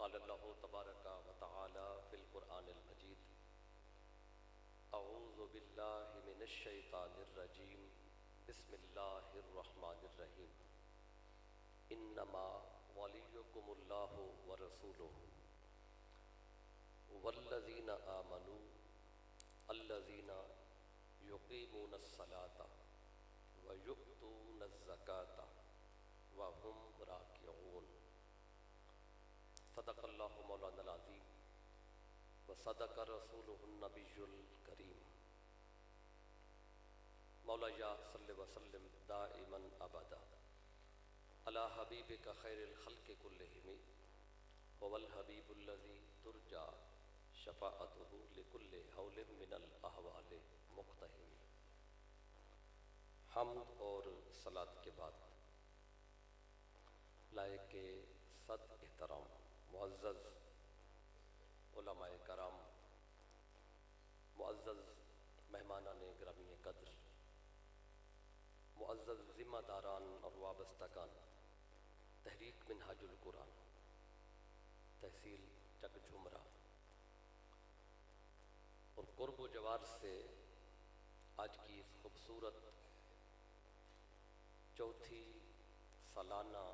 قال اللہ تبارک و تعالی فی القرآن المجید اعوذ باللہ من الشیطان الرجیم بسم اللہ الرحمن الرحیم انما ولیکم اللہ ورسولہ والذین آمنوا الذین یقیمون الصلاۃ ویؤتون الزکاۃ وهم راکعون صدق اللہ مولانا العظیم وصدق رسولہ النبی الکریم مولایا صلی وسلم دائما ابدا علی حبیبک خیر الخلق کلہم هو الحبیب الذی ترجى شفاعته لکل حول من الاحوال مقتحم۔ حمد اور صلاۃ کے بعد لائق صد احترام معزز علماء کرام، معزز مہمانان گرامی قدر، معزز ذمہ داران اور وابستگان تحریک منہاج القرآن تحصیل چک جھمرہ اور قرب و جوار سے آج کی اس خوبصورت چوتھی سالانہ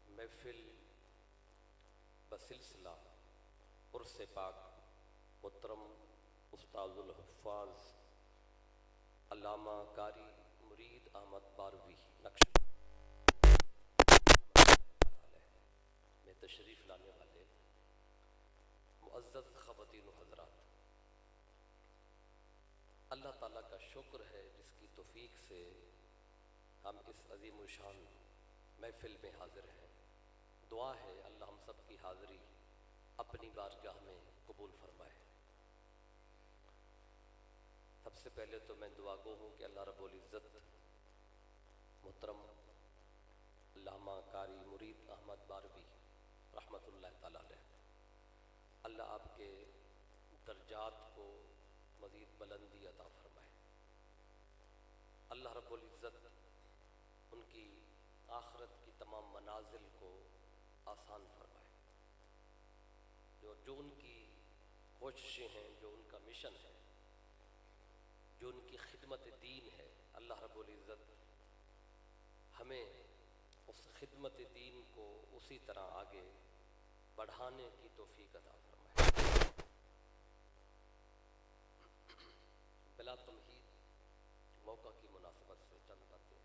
محفل بسلسلہ عرس پاک محترم استاد الحفاظ علامہ قاری مرید احمد باروی نقش میں تشریف لانے والے معزز خواتین و حضرات، اللہ تعالیٰ کا شکر ہے جس کی توفیق سے ہم اس عظیم الشان محفل میں حاضر ہیں۔ دعا ہے اللہ ہم سب کی حاضری اپنی بارگاہ میں قبول فرمائے۔ سب سے پہلے تو میں دعا گو ہوں کہ اللہ رب العزت محترم علامہ قاری مرید احمد باروی رحمۃ اللہ تعالیٰ علیہ، اللہ آپ کے درجات کو مزید بلندی عطا فرمائے۔ اللہ رب العزت ان کی آخرت کی تمام منازل کو آسان فرمائے۔ جو ان کی کوششیں ہیں، جو ان کا مشن ہے، جو ان کی خدمت دین ہے، اللہ رب العزت ہمیں اس خدمت دین کو اسی طرح آگے بڑھانے کی توفیق عطا فرمائے۔ بلا تمہید موقع کی مناسبت سے چند باتیں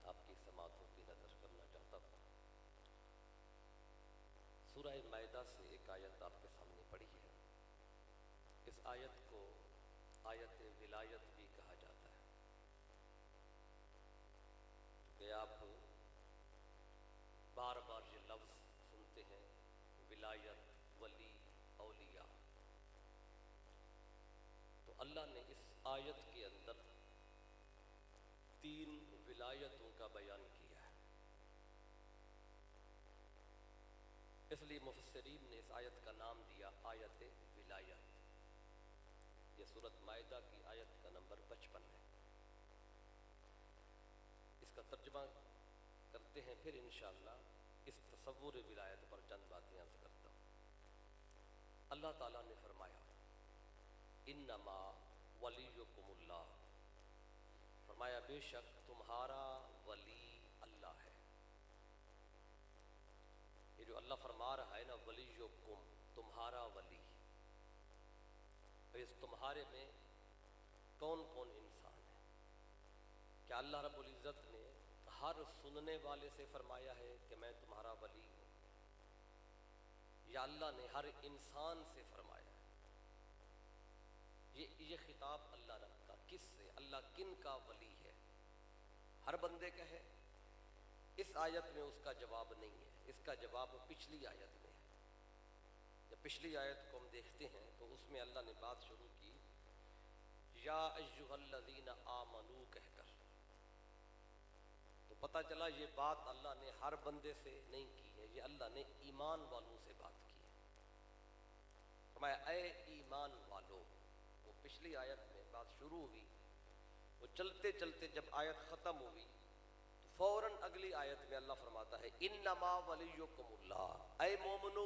آپ کی سماعت ہوتی نظر کرنا چاہتا ہوں۔ سورہ مائدہ سے ایک آیت آپ کے سامنے پڑھی ہے۔ اس آیت کو آیت ولایت بھی کہا جاتا ہے کہ آپ بار بار یہ لفظ سنتے ہیں، ولایت، ولی، اولیاء۔ تو اللہ نے اس آیت کے اندر 3 ولایتوں کا بیان کیا ہے۔ اس لیے مفسرین نے اس آیت کا نام دیا آیت ولایت۔ یہ سورۃ مائدہ کی آیت کا نمبر 55 ہے۔ اس کا ترجمہ کرتے ہیں، پھر انشاءاللہ اس تصور ولایت پر چند باتیں عرض کرتا ہوں۔ اللہ تعالیٰ نے فرمایا انما ولیکم اللہ، فرمایا بے شک تمہارا ولی اللہ ہے۔ یہ جو اللہ فرما رہا ہے نا، ولیکم، تمہارا ولی، اس تمہارے میں کون کون انسان ہے؟ کیا اللہ رب العزت نے ہر سننے والے سے فرمایا ہے کہ میں تمہارا ولی ہوں، یا اللہ نے ہر انسان سے فرمایا ہے؟ یہ خطاب اللہ رب کا کس سے، اللہ کن کا ولی ہے؟ ہر بندے کا ہے؟ اس آیت میں اس کا جواب نہیں ہے، اس کا جواب پچھلی آیت میں ہے۔ جب پچھلی آیت کو ہم دیکھتے ہیں تو اس میں اللہ نے بات شروع کی یا ایھا الذین آمنو کہہ کر، تو پتہ چلا یہ بات اللہ نے ہر بندے سے نہیں کی ہے، یہ اللہ نے ایمان والوں سے بات کی ہے۔ فرمایا اے ایمان والو۔ وہ پچھلی آیت میں بات شروع ہوئی، وہ چلتے چلتے جب آیت ختم ہوئی فوراً اگلی آیت میں اللہ فرماتا ہے انما ولیکم اللہ، اے مومنو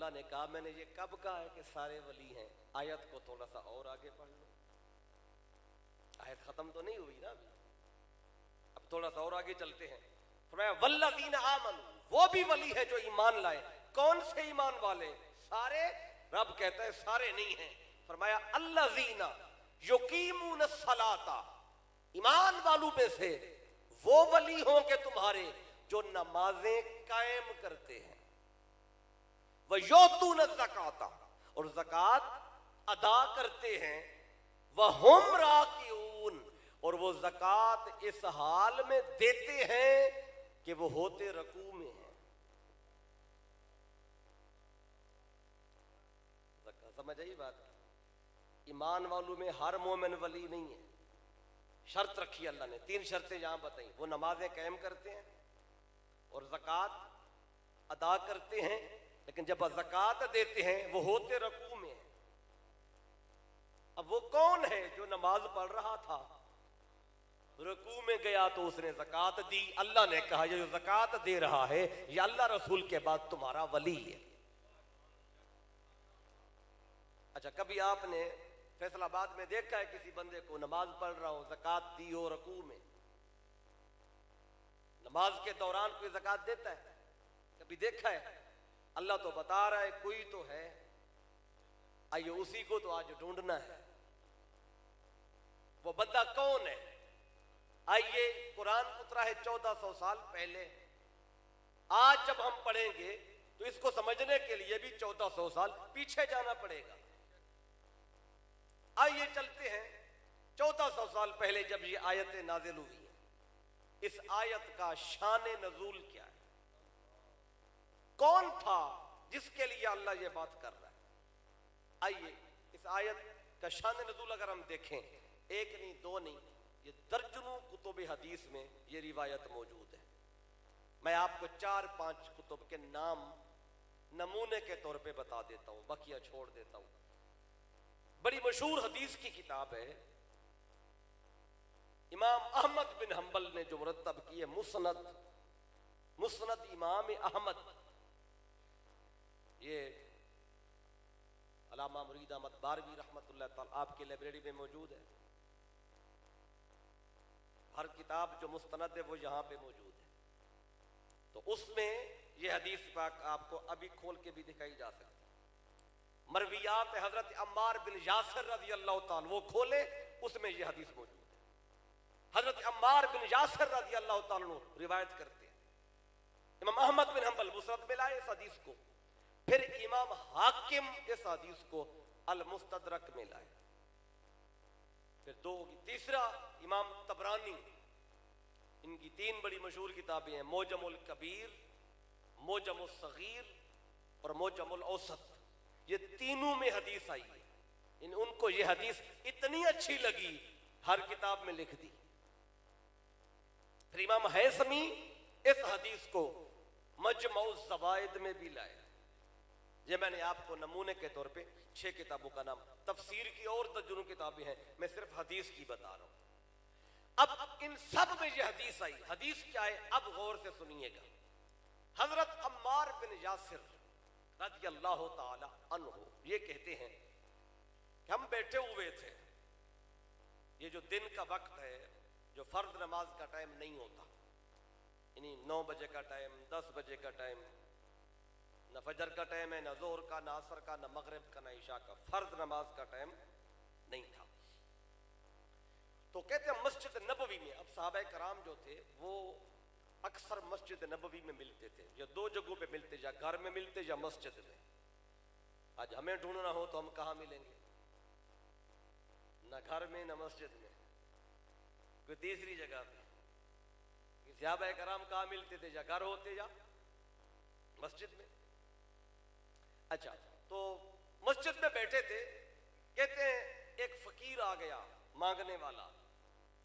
اللہ نے کہا میں نے یہ کب کہا ہے کہ سارے ولی ہیں؟ آیت کو تھوڑا سا اور آگے پڑھ لو، آیت ختم تو نہیں ہوئی نا ابھی، اب تھوڑا سا اور آگے چلتے ہیں۔ فرمایا والذین آمنوا، وہ بھی ولی ہے جو ایمان لائے۔ کون سے ایمان والے؟ سارے؟ رب کہتا ہے سارے نہیں ہیں۔ فرمایا الذین یقیمون الصلاۃ، ایمان والوں میں سے وہ ولی ہوں کہ تمہارے جو نمازیں قائم کرتے ہیں، وَيُؤْتُونَ الزَّكَاةَ، اور زکوٰۃ ادا کرتے ہیں، وَهُمْ رَاكِعُونَ، اور وہ زکوٰۃ اس حال میں دیتے ہیں کہ وہ ہوتے رکوع میں ہیں۔ سمجھ آئی بات؟ ایمان والوں میں ہر مومن ولی نہیں ہے۔ شرط رکھی اللہ نے، 3 شرطیں یہاں بتائیں، وہ نمازیں قائم کرتے ہیں اور زکوٰۃ ادا کرتے ہیں، لیکن جب زکوٰۃ دیتے ہیں وہ ہوتے رکوع میں ہیں۔ اب وہ کون ہے جو نماز پڑھ رہا تھا، رکوع میں گیا تو اس نے زکوٰۃ دی؟ اللہ نے کہا یہ جو زکوٰۃ دے رہا ہے یہ اللہ رسول کے بعد تمہارا ولی ہے۔ اچھا، کبھی آپ نے فیصل آباد میں دیکھا ہے کسی بندے کو نماز پڑھ رہا ہو، زکوٰۃ دی ہو رکوع میں؟ نماز کے دوران کوئی زکوٰۃ دیتا ہے؟ کبھی دیکھا ہے؟ اللہ تو بتا رہا ہے کوئی تو ہے، آئیے اسی کو تو آج ڈھونڈنا ہے۔ وہ بندہ کون ہے؟ آئیے، قرآن اترا ہے 1400 سال پہلے، آج جب ہم پڑھیں گے تو اس کو سمجھنے کے لیے بھی 1400 سال پیچھے جانا پڑے گا۔ آئیے چلتے ہیں 1400 سال پہلے جب یہ آیت نازل ہوئی ہے، اس آیت کا شان نزول کیا ہے؟ کون تھا جس کے لیے اللہ یہ بات کر رہا ہے؟ آئیے اس آیت کا شان نزول اگر ہم دیکھیں، ایک نہیں دو نہیں، یہ درجنوں کتب حدیث میں یہ روایت موجود ہے۔ میں آپ کو 4-5 کتب کے نام نمونے کے طور پہ بتا دیتا ہوں، بقیہ چھوڑ دیتا ہوں۔ بڑی مشہور حدیث کی کتاب ہے، امام احمد بن حنبل نے جو مرتب کی ہے، مسند امام احمد، یہ علامہ مرید احمد باروی رحمۃ اللہ تعالی آپ کی لائبریری میں موجود ہے۔ ہر کتاب جو مستند ہے وہ یہاں پہ موجود ہے، تو اس میں یہ حدیث پاک آپ کو ابھی کھول کے بھی دکھائی جا سکتی ہے۔ مرویات حضرت عمار بن یاسر رضی اللہ تعالیٰ، وہ کھولے اس میں یہ حدیث موجود ہے۔ حضرت عمار بن یاسر رضی اللہ تعالیٰ روایت کرتے ہیں، امام احمد بن حنبل مسند میں لائے اس حدیث کو، پھر امام حاکم اس حدیث کو المستدرک میں لائے، پھر تیسرا امام طبرانی، ان کی 3 بڑی مشہور کتابیں ہیں، موجم الکبیر، موجم الصغیر اور موجم الاوسط، یہ تینوں میں حدیث آئی ہے۔ ان کو یہ حدیث اتنی اچھی لگی ہر کتاب میں لکھ دی۔ پھر امام حیثمی اس حدیث کو مجمع الزوائد میں بھی لائے۔ یہ میں نے آپ کو نمونے کے طور پہ 6 کتابوں کا نام، تفسیر کی اور درجنوں کتابیں ہیں، میں صرف حدیث کی بتا رہا ہوں۔ اب ان سب میں یہ حدیث آئی، حدیث کیا ہے اب غور سے سنیے گا۔ حضرت عمار بن یاسر رضی اللہ تعالی عنہ یہ کہتے ہیں کہ ہم بیٹھے ہوئے تھے، یہ جو دن کا وقت ہے، جو فرض نماز کا ٹائم نہیں ہوتا، یعنی 9 بجے کا ٹائم، 10 بجے کا ٹائم، نہ فجر کا ٹائم ہے، نہ ظہر کا، نہ عصر کا، نہ مغرب کا، نہ عشاء کا، فرض نماز کا ٹائم نہیں تھا۔ تو کہتے ہیں مسجد نبوی میں، اب صحابہ کرام جو تھے وہ اکثر مسجد نبوی میں ملتے تھے، یا 2 جگہوں پہ ملتے، یا گھر میں ملتے یا مسجد میں۔ آج ہمیں ڈھونڈنا ہو تو ہم کہاں ملیں گے؟ نہ گھر میں نہ مسجد میں، کوئی تیسری جگہ پہ۔ صحابہ کرام کہاں ملتے تھے؟ یا گھر ہوتے یا مسجد میں۔ اچھا، تو مسجد میں بیٹھے تھے، کہتے ہیں ایک فقیر آ گیا مانگنے والا،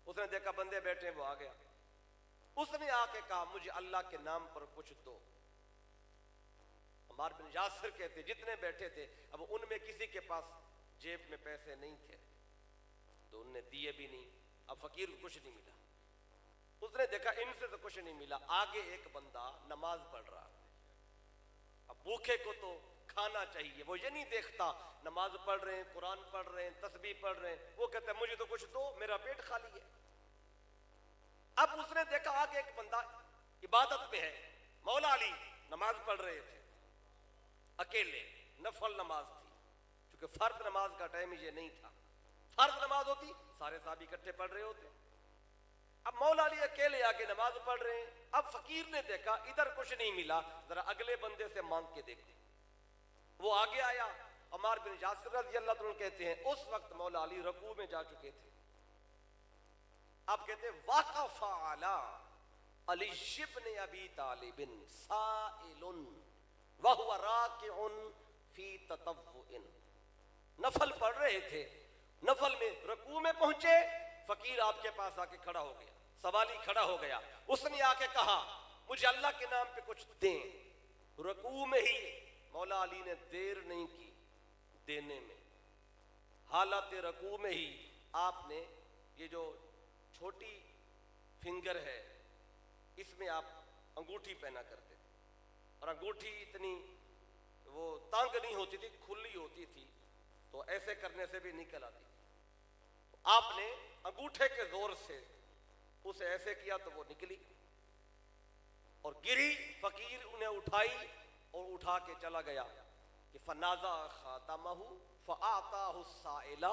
اس نے دیکھا بندے بیٹھے وہ آ گیا، اس نے آ کے کہا مجھے اللہ کے نام پر کچھ دو۔ عمار بن یاسر کہتے جتنے بیٹھے تھے اب ان میں کسی کے پاس جیب میں پیسے نہیں تھے تو انہوں نے دیے بھی نہیں، اب فقیر کو کچھ نہیں ملا۔ اس نے دیکھا ان سے تو کچھ نہیں ملا، آگے ایک بندہ نماز پڑھ رہا، اب بھوکے کو تو کھانا چاہیے. وہ یہ نہیں دیکھتا نماز پڑھ رہے ہیں, قرآن پڑھ رہے ہیں, تسبیح پڑھ رہے ہیں, وہ کہتا ہے مجھے تو کچھ دو, میرا پیٹ خالی ہے. اب اس نے دیکھا آگے ایک بندہ عبادت میں ہے, مولا علی نماز پڑھ رہے تھے اکیلے, نفل نماز تھی, چونکہ فرض نماز کا ٹائم یہ نہیں تھا. فرض نماز ہوتی سارے صحابی اکٹھے پڑھ رہے ہوتے. اب مولا علی اکیلے آگے نماز پڑھ رہے ہیں. اب فقیر نے دیکھا ادھر کچھ نہیں ملا, ذرا اگلے بندے سے مانگ کے دیکھو. وہ آگے آیا. عمار بن یاسر رضی اللہ عنہ کہتے ہیں اس وقت مولا علی رکوع میں جا چکے تھے. اب کہتے ہیں وقف علی علی ابن ابی طالب سائل وهو راکع فی تطوع. نفل پڑھ رہے تھے, نفل میں رکوع میں پہنچے, فقیر آپ کے پاس آ کے کھڑا ہو گیا, سوالی کھڑا ہو گیا. اس نے آ کے کہا مجھے اللہ کے نام پہ کچھ دیں. رکوع میں ہی مولا علی نے دیر نہیں کی دینے میں. حالت رکوع میں ہی آپ نے یہ جو چھوٹی فنگر ہے اس میں آپ انگوٹھی پہنا کرتے تھے, اور انگوٹھی اتنی وہ تانگ نہیں ہوتی تھی, کھلی ہوتی تھی, تو ایسے کرنے سے بھی نکل آتی تھی. تو آپ نے انگوٹھے کے زور سے اسے ایسے کیا تو وہ نکلی اور گری. فقیر انہیں اٹھائی اور اٹھا کے چلا گیا کہ فنازع خاتمہ فاعطاہ السائل.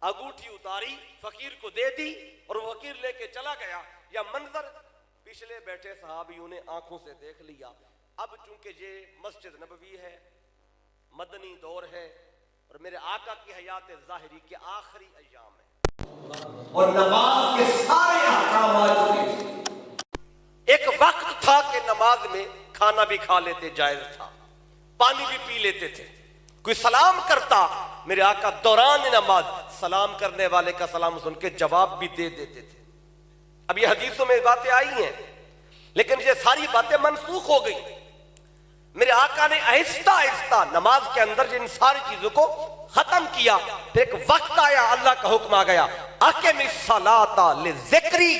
انگوٹھی اتاری, فقیر کو دے دی اور وہ فقیر لے کے چلا گیا. یا منظر پچھلے بیٹھے صحابیوں نے آنکھوں سے دیکھ لیا. اب چونکہ یہ مسجد نبوی ہے, مدنی دور ہے, اور میرے آقا کی حیات ظاہری کے آخری ایام ہے اور نماز کے سارے احکام آ چکے تھے. ایک وقت تھا کہ نماز میں کھانا بھی کھا لیتے جائز تھا, پانی بھی پی لیتے تھے. کوئی سلام کرتا, میرے آقا دوران نماز سلام کرنے والے کا سلام سن کے جواب بھی دے دیتے تھے. اب یہ حدیثوں میں باتیں آئی ہیں, لیکن یہ ساری باتیں منسوخ ہو گئی. میرے آقا نے آہستہ آہستہ نماز کے اندر ان ساری چیزوں کو ختم کیا. پھر ایک وقت آیا, اللہ کا حکم آ گیا اقم الصلاۃ لذکری.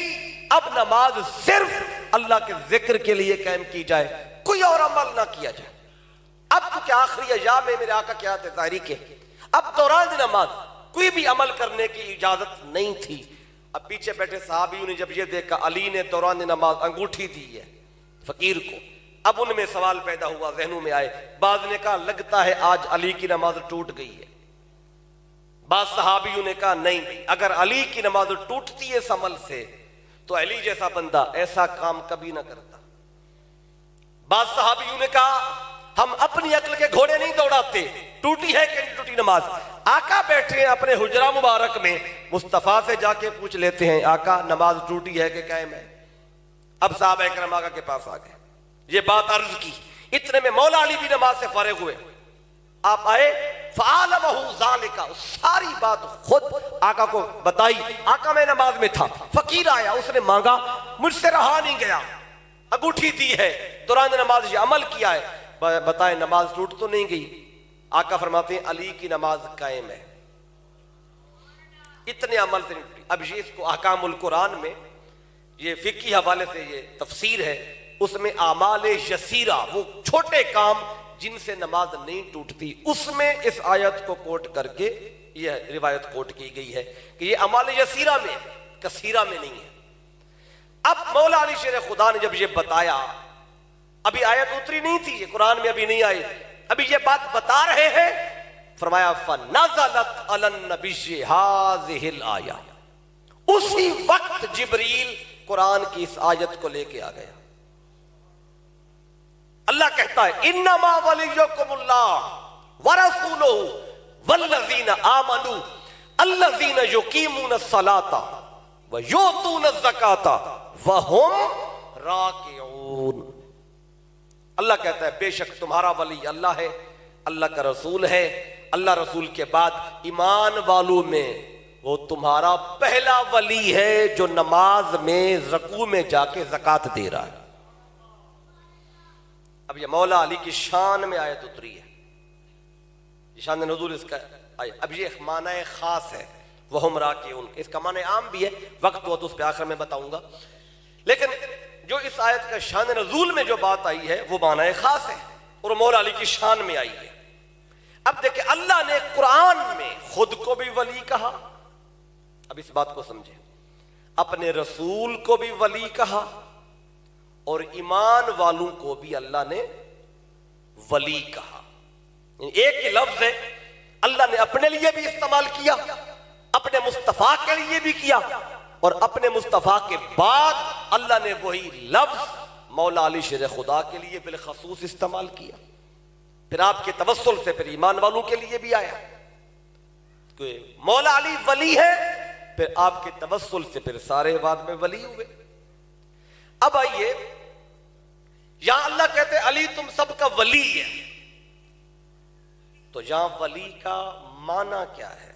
اب نماز صرف اللہ کے ذکر کے لیے قائم کی جائے, کوئی اور عمل نہ کیا جائے. اب چونکہ آخری ایام میں میرے آقا کی حیات ظاہری کے, اب دوران نماز کوئی بھی عمل کرنے کی اجازت نہیں تھی. اب پیچھے بیٹھے صحابیوں نے جب یہ دیکھا علی نے دوران نماز انگوٹھی دی ہے فقیر کو, اب ان میں سوال پیدا ہوا, ذہنوں میں آئے. بعض نے کہا لگتا ہے آج علی کی نماز ٹوٹ گئی ہے. بعض صحابیوں نے کہا نہیں, اگر علی کی نماز ٹوٹتی ہے اس عمل سے تو علی جیسا بندہ ایسا کام کبھی نہ کرتا. بعض صحابیوں نے کہا ہم اپنی عقل کے گھوڑے نہیں دوڑاتے, ٹوٹی ہے کہ نہیں ٹوٹی نماز. آقا بیٹھے ہیں اپنے حجرہ مبارک میں, مصطفیٰ سے جا کے پوچھ لیتے ہیں آقا نماز ٹوٹی ہے کہ قائم ہے. اب صحابہ کرام آقا کے پاس آ گئے, یہ بات عرض کی. اتنے میں مولا علی بھی نماز سے فارغ ہوئے. آپ آئے فعلمہ ذالک, ساری بات خود آقا کو بتائی. آقا میں نماز میں تھا, فقیر آیا, اس نے مانگا, مجھ سے رہا نہیں گیا, انگوٹھی دی ہے, دوران نماز یہ عمل کیا ہے, بتائیں نماز ٹوٹ تو نہیں گئی. آقا فرماتے ہیں علی کی نماز قائم ہے, اتنے عمل سے نہیں ٹوٹی. اب یہ اس کو احکام القرآن میں یہ فقہی حوالے سے یہ تفسیر ہے, اس میں اعمال یسیرہ, وہ چھوٹے کام جن سے نماز نہیں ٹوٹتی, اس میں اس آیت کو کوٹ کر کے یہ روایت کوٹ کی گئی ہے کہ یہ اعمال یسیرہ میں, کثیرہ میں نہیں ہے. اب مولا علی شیر خدا نے جب یہ بتایا, ابھی آیت اتری نہیں تھی, یہ قرآن میں ابھی نہیں آئی, ابھی یہ بات بتا رہے ہیں, فرمایا فنزلت علی النبی ہذہ الآیہ. اسی وقت جبریل قرآن کی اس آیت کو لے کے آ گیا. اللہ کہتا ہے انما ولیکم اللہ ورسولہ والذین آمنوا الذین یقیمون الصلاۃ ویؤتون الزکاۃ وہم راکعون. اللہ کہتا ہے بے شک تمہارا ولی اللہ ہے, اللہ کا رسول ہے, اللہ رسول کے بعد ایمان والوں میں وہ تمہارا پہلا ولی ہے جو نماز میں رکوع میں جا کے زکوٰۃ دے رہا ہے. اب یہ مولا علی کی شان میں آیت اتری ہے, شان نزول اس کا آئے. اب یہ ایک معنی خاص ہے, وہم راکعون, اس کا معنی عام بھی ہے, وقت ہوا تو اس پہ آخر میں بتاؤں گا. لیکن جو اس آیت کا شان نزول میں جو بات آئی ہے وہ معنی خاص ہے اور مولا علی کی شان میں آئی ہے. اب دیکھیں اللہ نے قرآن میں خود کو بھی ولی کہا، اب اس بات کو سمجھیں، اپنے رسول کو بھی ولی کہا، اور ایمان والوں کو بھی اللہ نے ولی کہا. ایک ہی لفظ ہے، اللہ نے اپنے لیے بھی استعمال کیا، اپنے مصطفیٰ کے لیے بھی کیا، اور اپنے مصطفیٰ کے بعد اللہ نے وہی لفظ مولا علی شیر خدا کے لیے بالخصوص استعمال کیا. پھر آپ کے توسل سے پھر ایمان والوں کے لیے بھی آیا کہ مولا علی ولی ہے، پھر آپ کے توسل سے پھر سارے بعد میں ولی ہوئے. اب آئیے، یہاں اللہ کہتے ہیں علی تم سب کا ولی ہے، تو یہاں ولی کا معنی کیا ہے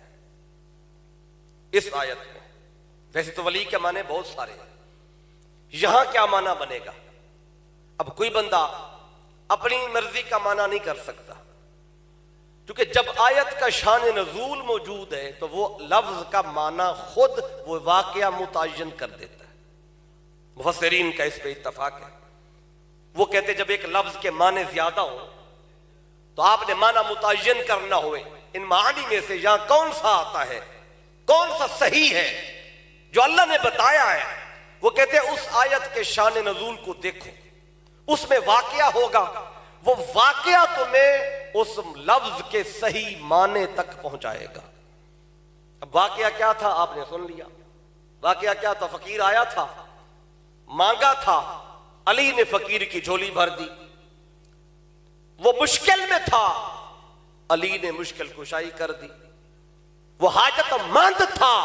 اس آیت میں؟ ویسے تو ولی کے معنی بہت سارے ہیں، یہاں کیا معنی بنے گا؟ اب کوئی بندہ اپنی مرضی کا معنی نہیں کر سکتا، کیونکہ جب آیت کا شان نزول موجود ہے تو وہ لفظ کا معنی خود وہ واقعہ متعین کر دیتا ہے. مفسرین کا اس پہ اتفاق ہے، وہ کہتے جب ایک لفظ کے معنی زیادہ ہو تو آپ نے معنی متعین کرنا ہوئے، ان معانی میں سے یہاں کون سا آتا ہے، کون سا صحیح ہے جو اللہ نے بتایا ہے. وہ کہتے ہیں اس آیت کے شان نزول کو دیکھو، اس میں واقعہ ہوگا، وہ واقعہ تمہیں اس لفظ کے صحیح معنی تک پہنچائے گا. اب واقعہ کیا تھا آپ نے سن لیا، واقعہ کیا تھا؟ فقیر آیا تھا، مانگا تھا، علی نے فقیر کی جھولی بھر دی. وہ مشکل میں تھا، علی نے مشکل کشائی کر دی. وہ حاجت مند تھا،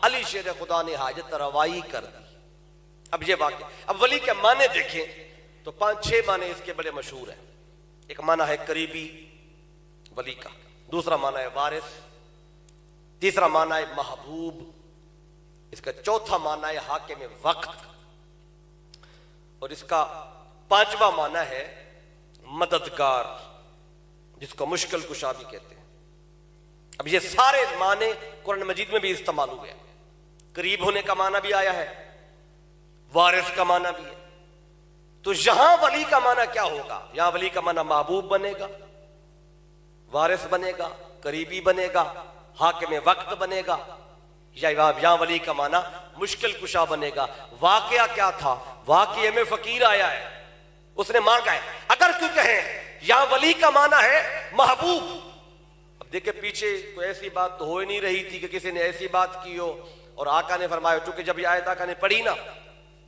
علی شیر خدا نے حاجت روائی کر دی. اب یہ واقعہ، اب ولی کے معنی دیکھیں تو 5-6 معنی اس کے بڑے مشہور ہیں. ایک معنی ہے قریبی ولی کا، دوسرا معنی ہے وارث، تیسرا معنی ہے محبوب، اس کا چوتھا معنی ہے حاکم وقت، اور اس کا 5واں معنی ہے مددگار، جس کو مشکل کشا بھی کہتے ہیں. اب یہ سارے معنی قرآن مجید میں بھی استعمال ہوئے ہیں. قریب ہونے کا معنی بھی آیا ہے، وارث کا معنی بھی ہے. تو یہاں ولی کا معنی کیا ہوگا؟ یہاں ولی کا معنی محبوب بنے گا، وارث بنے گا، قریبی بنے گا، حاکم وقت بنے گا، یا یہاں ولی کا معنی مشکل کشا بنے گا. واقعہ کیا تھا؟ واقعے میں فقیر آیا ہے، اس نے مانگا ہے. اگر کوئی کہیں یہاں ولی کا معنی ہے محبوب، اب دیکھیں پیچھے کوئی ایسی بات تو ہو ہی نہیں رہی تھی کہ کسی نے ایسی بات کی ہو، اور آقا نے فرمایا، چونکہ جب یہ آیت آقا نے پڑھی نا،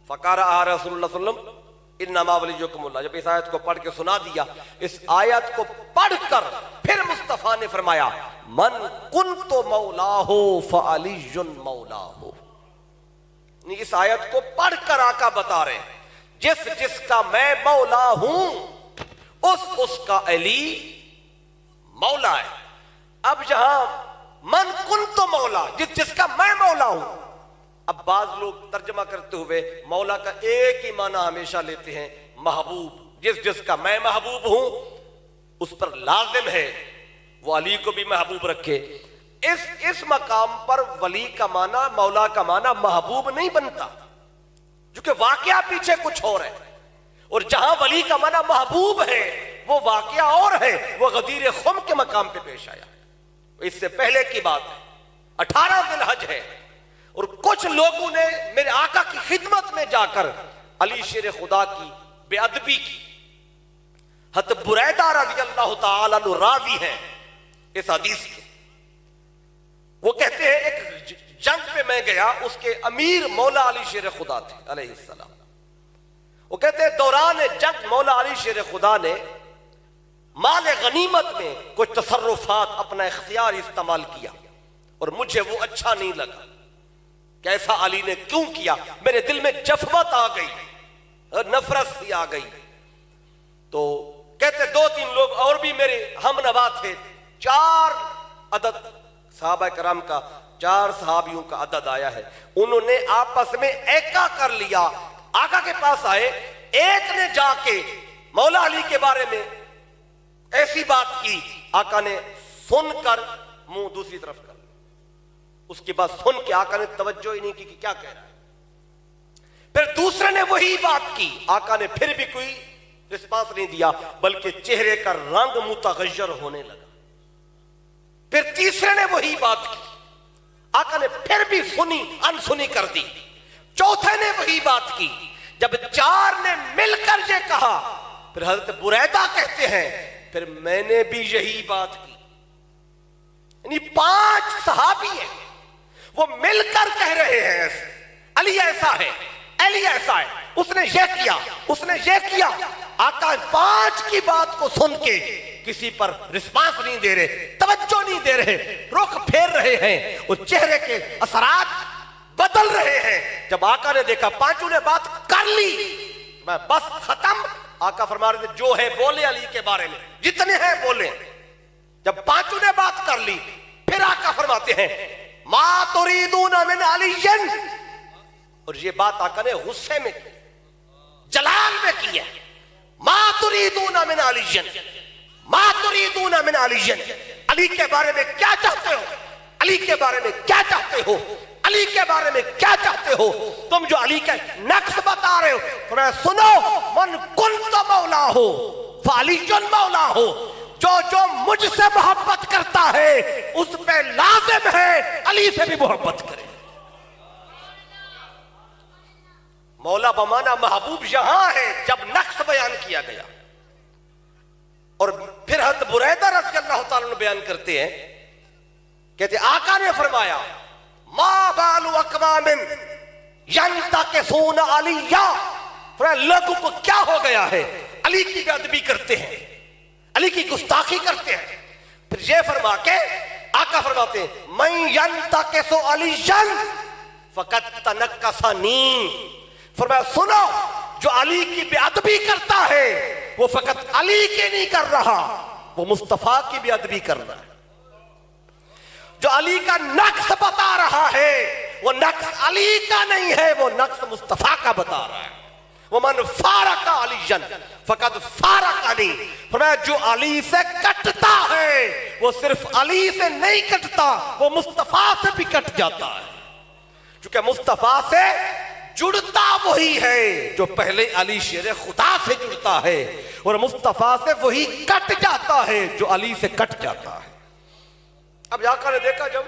فقارا رسول اللہ صلی اللہ علیہ وسلم انما ولیکم اللہ، جب اس آیت کو پڑھ کے سنا دیا، اس آیت کو پڑھ کر پھر مصطفیٰ نے فرمایا من کنت مولاہ فعلی مولاہ. اس آیت کو پڑھ کر آقا بتا رہے ہیں جس جس کا میں مولا ہوں اس کا علی مولا ہے. اب یہاں من کنت مولا، جس جس کا میں مولا ہوں. اب بعض لوگ ترجمہ کرتے ہوئے مولا کا ایک ہی معنی ہمیشہ لیتے ہیں محبوب، جس جس کا میں محبوب ہوں اس پر لازم ہے وہ علی کو بھی محبوب رکھے. اس مقام پر ولی کا معنی، مولا کا معنی محبوب نہیں بنتا، کیونکہ واقعہ پیچھے کچھ اور ہے. اور جہاں ولی کا معنی محبوب ہے وہ واقعہ اور ہے، وہ غدیر خم کے مقام پہ پیش آیا. اس سے پہلے کی بات ہے، 18 ذی الحج ہے، اور کچھ لوگوں نے میرے آقا کی خدمت میں جا کر علی شیر خدا کی بے ادبی کی. حضرت بریدہ رضی اللہ تعالیٰ عنہ راوی ہیں اس حدیث کے. وہ کہتے ہیں ایک جنگ پہ میں گیا، اس کے امیر مولا علی شیر خدا تھے علیہ السلام. وہ کہتے ہیں دوران جنگ مولا علی شیر خدا نے مال غنیمت میں کچھ تصرفات اپنا اختیار استعمال کیا، اور مجھے وہ اچھا نہیں لگا. کیسا علی نے کیوں کیا؟ میرے دل میں جفوت آ گئی، نفرت سی آ گئی. تو کہتے 2-3 لوگ اور بھی میرے ہم نوا تھے، 4 عدد صحابہ کرام کا، 4 صحابیوں کا عدد آیا ہے. انہوں نے آپس میں ایکا کر لیا، آقا کے پاس آئے. ایک نے جا کے مولا علی کے بارے میں ایسی بات کی، آقا نے سن کر منہ دوسری طرف کر، اس کے بعد سن کے آقا نے توجہ ہی نہیں کی کہ کیا کہہ رہا ہے. پھر دوسرے نے وہی بات کی، آقا نے پھر بھی کوئی رسپانس نہیں دیا، بلکہ چہرے کا رنگ متغیر ہونے لگا. پھر تیسرے نے وہی بات کی، آقا نے پھر بھی سنی انسنی کر دی، چوتھے نے وہی بات کی، جب چار نے مل کر یہ کہا، پھر حضرت بریدہ کہتے ہیں پھر میں نے بھی یہی بات کی۔ یعنی 5 صحابی ہیں، وہ مل کر کہہ رہے ہیں علی ایسا ہے، علی ایسا ہے، اس نے یہ کیا، اس نے یہ کیا۔ آقا 5 کی بات کو سن کے کسی پر رسپانس نہیں دے رہے، توجہ نہیں دے رہے، رخ پھیر رہے ہیں، وہ چہرے کے اثرات بدل رہے ہیں۔ جب آقا نے دیکھا 5 نے بات کر لی، میں بس ختم۔ آقا فرما رہے تھے جو ہے بولے علی کے بارے میں، جتنے ہیں بولے۔ جب 5 نے بات کر لی، پھر آقا فرماتے ہیں ما تريدون من علی، اور یہ بات آقا نے غصے میں کی، جلال میں کی ہے۔ ما تريدون من علی، ما تريدون من علی، علی کے بارے میں کیا چاہتے ہو، علی کے بارے میں کیا چاہتے ہو، علی کے بارے میں کیا چاہتے ہو؟ تم جو علی کے نقص بتا رہے ہو، فرمایا سنو، من کنت مولا ہو فعلی مولا ہو، جو مجھ سے محبت کرتا ہے اس پہ لازم ہے علی سے بھی محبت کرے۔ مولا بمانا محبوب یہاں ہے جب نقص بیان کیا گیا۔ اور پھر حضرت بریدہ رضی اللہ تعالیٰ عنہ بیان کرتے ہیں، کہتے آقا نے فرمایا ما بال اقوام ینتقصون علی، فرمایا لوگوں کو کیا ہو گیا ہے، علی کی بے ادبی کرتے ہیں، علی کی گستاخی کرتے ہیں۔ پھر یہ فرما کے آقا فرماتے ہیں من ینتقص علی فقد تنقصنی، فرمایا سنو جو علی کی بے ادبی کرتا ہے وہ فقط علی کی نہیں کر رہا، وہ مصطفیٰ کی بے ادبی کر رہا ہے۔ جو علی کا نقص بتا رہا ہے وہ نقص علی کا نہیں ہے، وہ نقص مصطفیٰ کا بتا رہا ہے۔ وَمَنْ فَارَقَ عَلِيًّا فَقَدْ فَارَقَنِي، فرمایا جو علی سے کٹتا ہے وہ صرف علی سے نہیں کٹتا، وہ مصطفیٰ سے بھی کٹ جاتا ہے، کیونکہ مصطفیٰ سے جڑتا وہی ہے جو پہلے علی شیر خدا سے جڑتا ہے، اور مصطفیٰ سے وہی کٹ جاتا ہے جو علی سے کٹ جاتا ہے۔ اب آقا نے دیکھا جب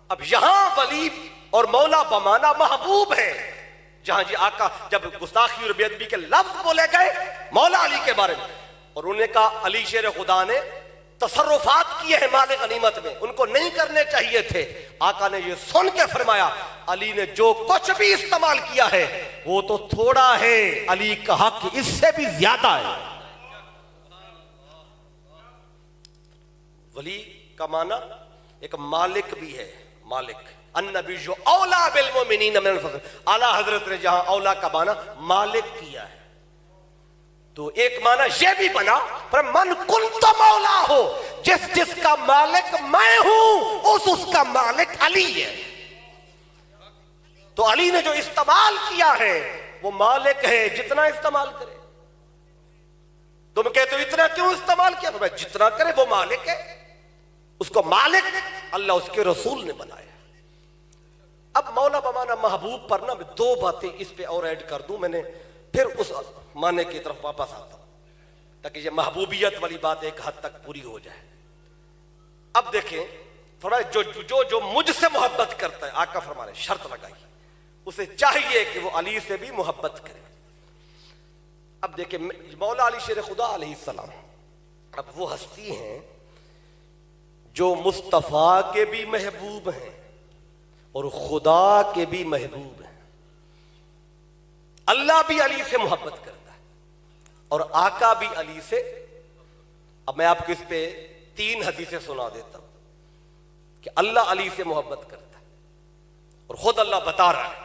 اب یہاں ولی اور مولا بمانا محبوب ہے، جہاں جی آقا جب گستاخی اور بے ادبی کے لفظ بولے گئے مولا علی کے بارے میں، اور انہوں نے کہا علی شیر خدا نے تصرفات کیے ہیں مال غنیمت میں، ان کو نہیں کرنے چاہیے تھے۔ آقا نے یہ سن کے فرمایا علی نے جو کچھ بھی استعمال کیا ہے وہ تو تھوڑا ہے، علی کا حق اس سے بھی زیادہ ہے۔ ولی کا معنی ایک مالک بھی ہے، مالک، النبی جو اولا بالمؤمنین من انفسہم، اعلیٰ حضرت نے جہاں اولا کا معنی مالک کیا ہے تو ایک معنی یہ بھی بنا پر من کنت مولا ہو، جس کا مالک میں ہوں اس کا مالک علی ہے۔ تو علی نے جو استعمال کیا ہے وہ مالک ہے، جتنا استعمال کرے۔ تم کہتے ہو اتنا کیوں استعمال کیا، جتنا کرے وہ مالک ہے، اس کو مالک اللہ اس کے رسول نے بنایا۔ اب مولا بمانا محبوب پر نا میں 2 باتیں اس پہ اور ایڈ کر دوں، میں نے پھر اس معنی کی طرف واپس آتا ہوں تاکہ یہ محبوبیت والی بات ایک حد تک پوری ہو جائے۔ اب دیکھیں فرمایا جو مجھ سے محبت کرتا ہے، آقا فرما رہے شرط لگائی، اسے چاہیے کہ وہ علی سے بھی محبت کرے۔ اب دیکھیں مولا علی شیر خدا علیہ السلام اب وہ ہستی ہیں جو مصطفیٰ کے بھی محبوب ہیں اور خدا کے بھی محبوب ہیں۔ اللہ بھی علی سے محبت کرتا ہے اور آقا بھی علی سے۔ اب میں آپ کو اس پہ 3 حدیثیں سنا دیتا ہوں کہ اللہ علی سے محبت کرتا ہے اور خود اللہ بتا رہا ہے۔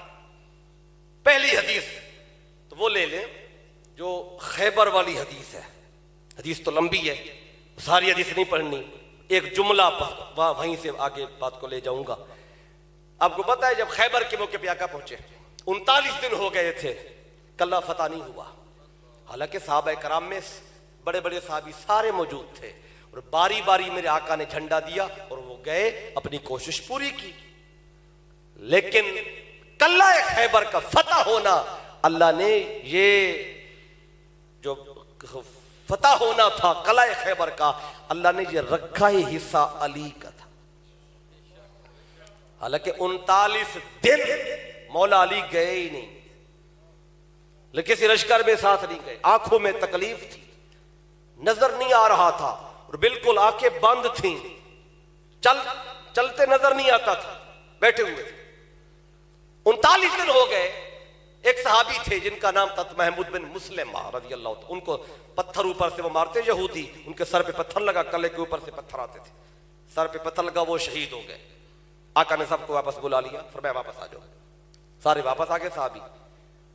پہلی حدیث تو وہ لے لیں جو خیبر والی حدیث ہے، حدیث تو لمبی ہے، ساری حدیث نہیں پڑھنی، ایک جملہ وہیں سے آگے بات کو لے جاؤں گا۔ آپ کو پتہ ہے جب خیبر کے موقع پہ آقا پہنچے 39 دن ہو گئے تھے، کلہ فتح نہیں ہوا، حالانکہ صحابہ کرام میں بڑے بڑے صحابی سارے موجود تھے، اور باری باری میرے آقا نے جھنڈا دیا اور وہ گئے، اپنی کوشش پوری کی، لیکن قلعہ خیبر کا فتح ہونا، اللہ نے یہ جو فتح ہونا تھا قلعہ خیبر کا، اللہ نے یہ رکھا ہی حصہ علی کا تھا۔ حالانکہ 39 دن مولا علی گئے ہی نہیں، لیکن کسی لشکر میں ساتھ نہیں گئے، آنکھوں میں تکلیف تھی، نظر نہیں آ رہا تھا، اور بالکل آنکھیں بند تھیں، چلتے نظر نہیں آتا تھا، بیٹھے ہوئے تھے۔ 39 دن ہو گئے۔ ایک صحابی تھے جن کا نام تھا محمود بن مسلمہ رضی اللہ عنہ، ان کو پتھر اوپر سے وہ مارتے یہودی، ان کے سر پہ پتھر لگا، کلے کے اوپر سے پتھر آتے تھے، سر پہ پتھر لگا، وہ شہید ہو گئے۔ آقا نے سب کو واپس بلا لیا، فرمایا واپس آ جاؤ، سارے واپس آ گئے صحابی۔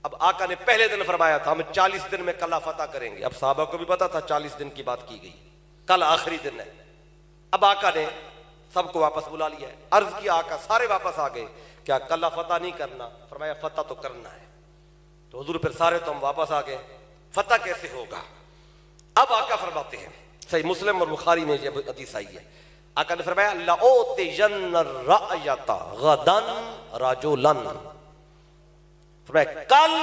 اب آقا نے پہلے دن فرمایا تھا ہم 40 دن میں قلعہ فتح کریں گے، اب صحابہ کو بھی پتا تھا 40 دن کی بات کی گئی، کل آخری دن ہے۔ اب آقا نے سب کو واپس بلا لیا ہے، عرض کیا آقا سارے واپس آ گئے، کیا قلعہ فتح نہیں کرنا؟ فرمایا فتح تو کرنا ہے۔ تو حضور پھر سارے تو ہم واپس آ گئے، فتح کیسے ہوگا؟ اب آقا فرماتے ہیں، صحیح مسلم اور بخاری میں یہ حدیث آئی ہے، آقا نے فرمایا لَأُوتِيَنَّ الرَّأْيَةَ غَدًا رَجُلًا، فرمایا کل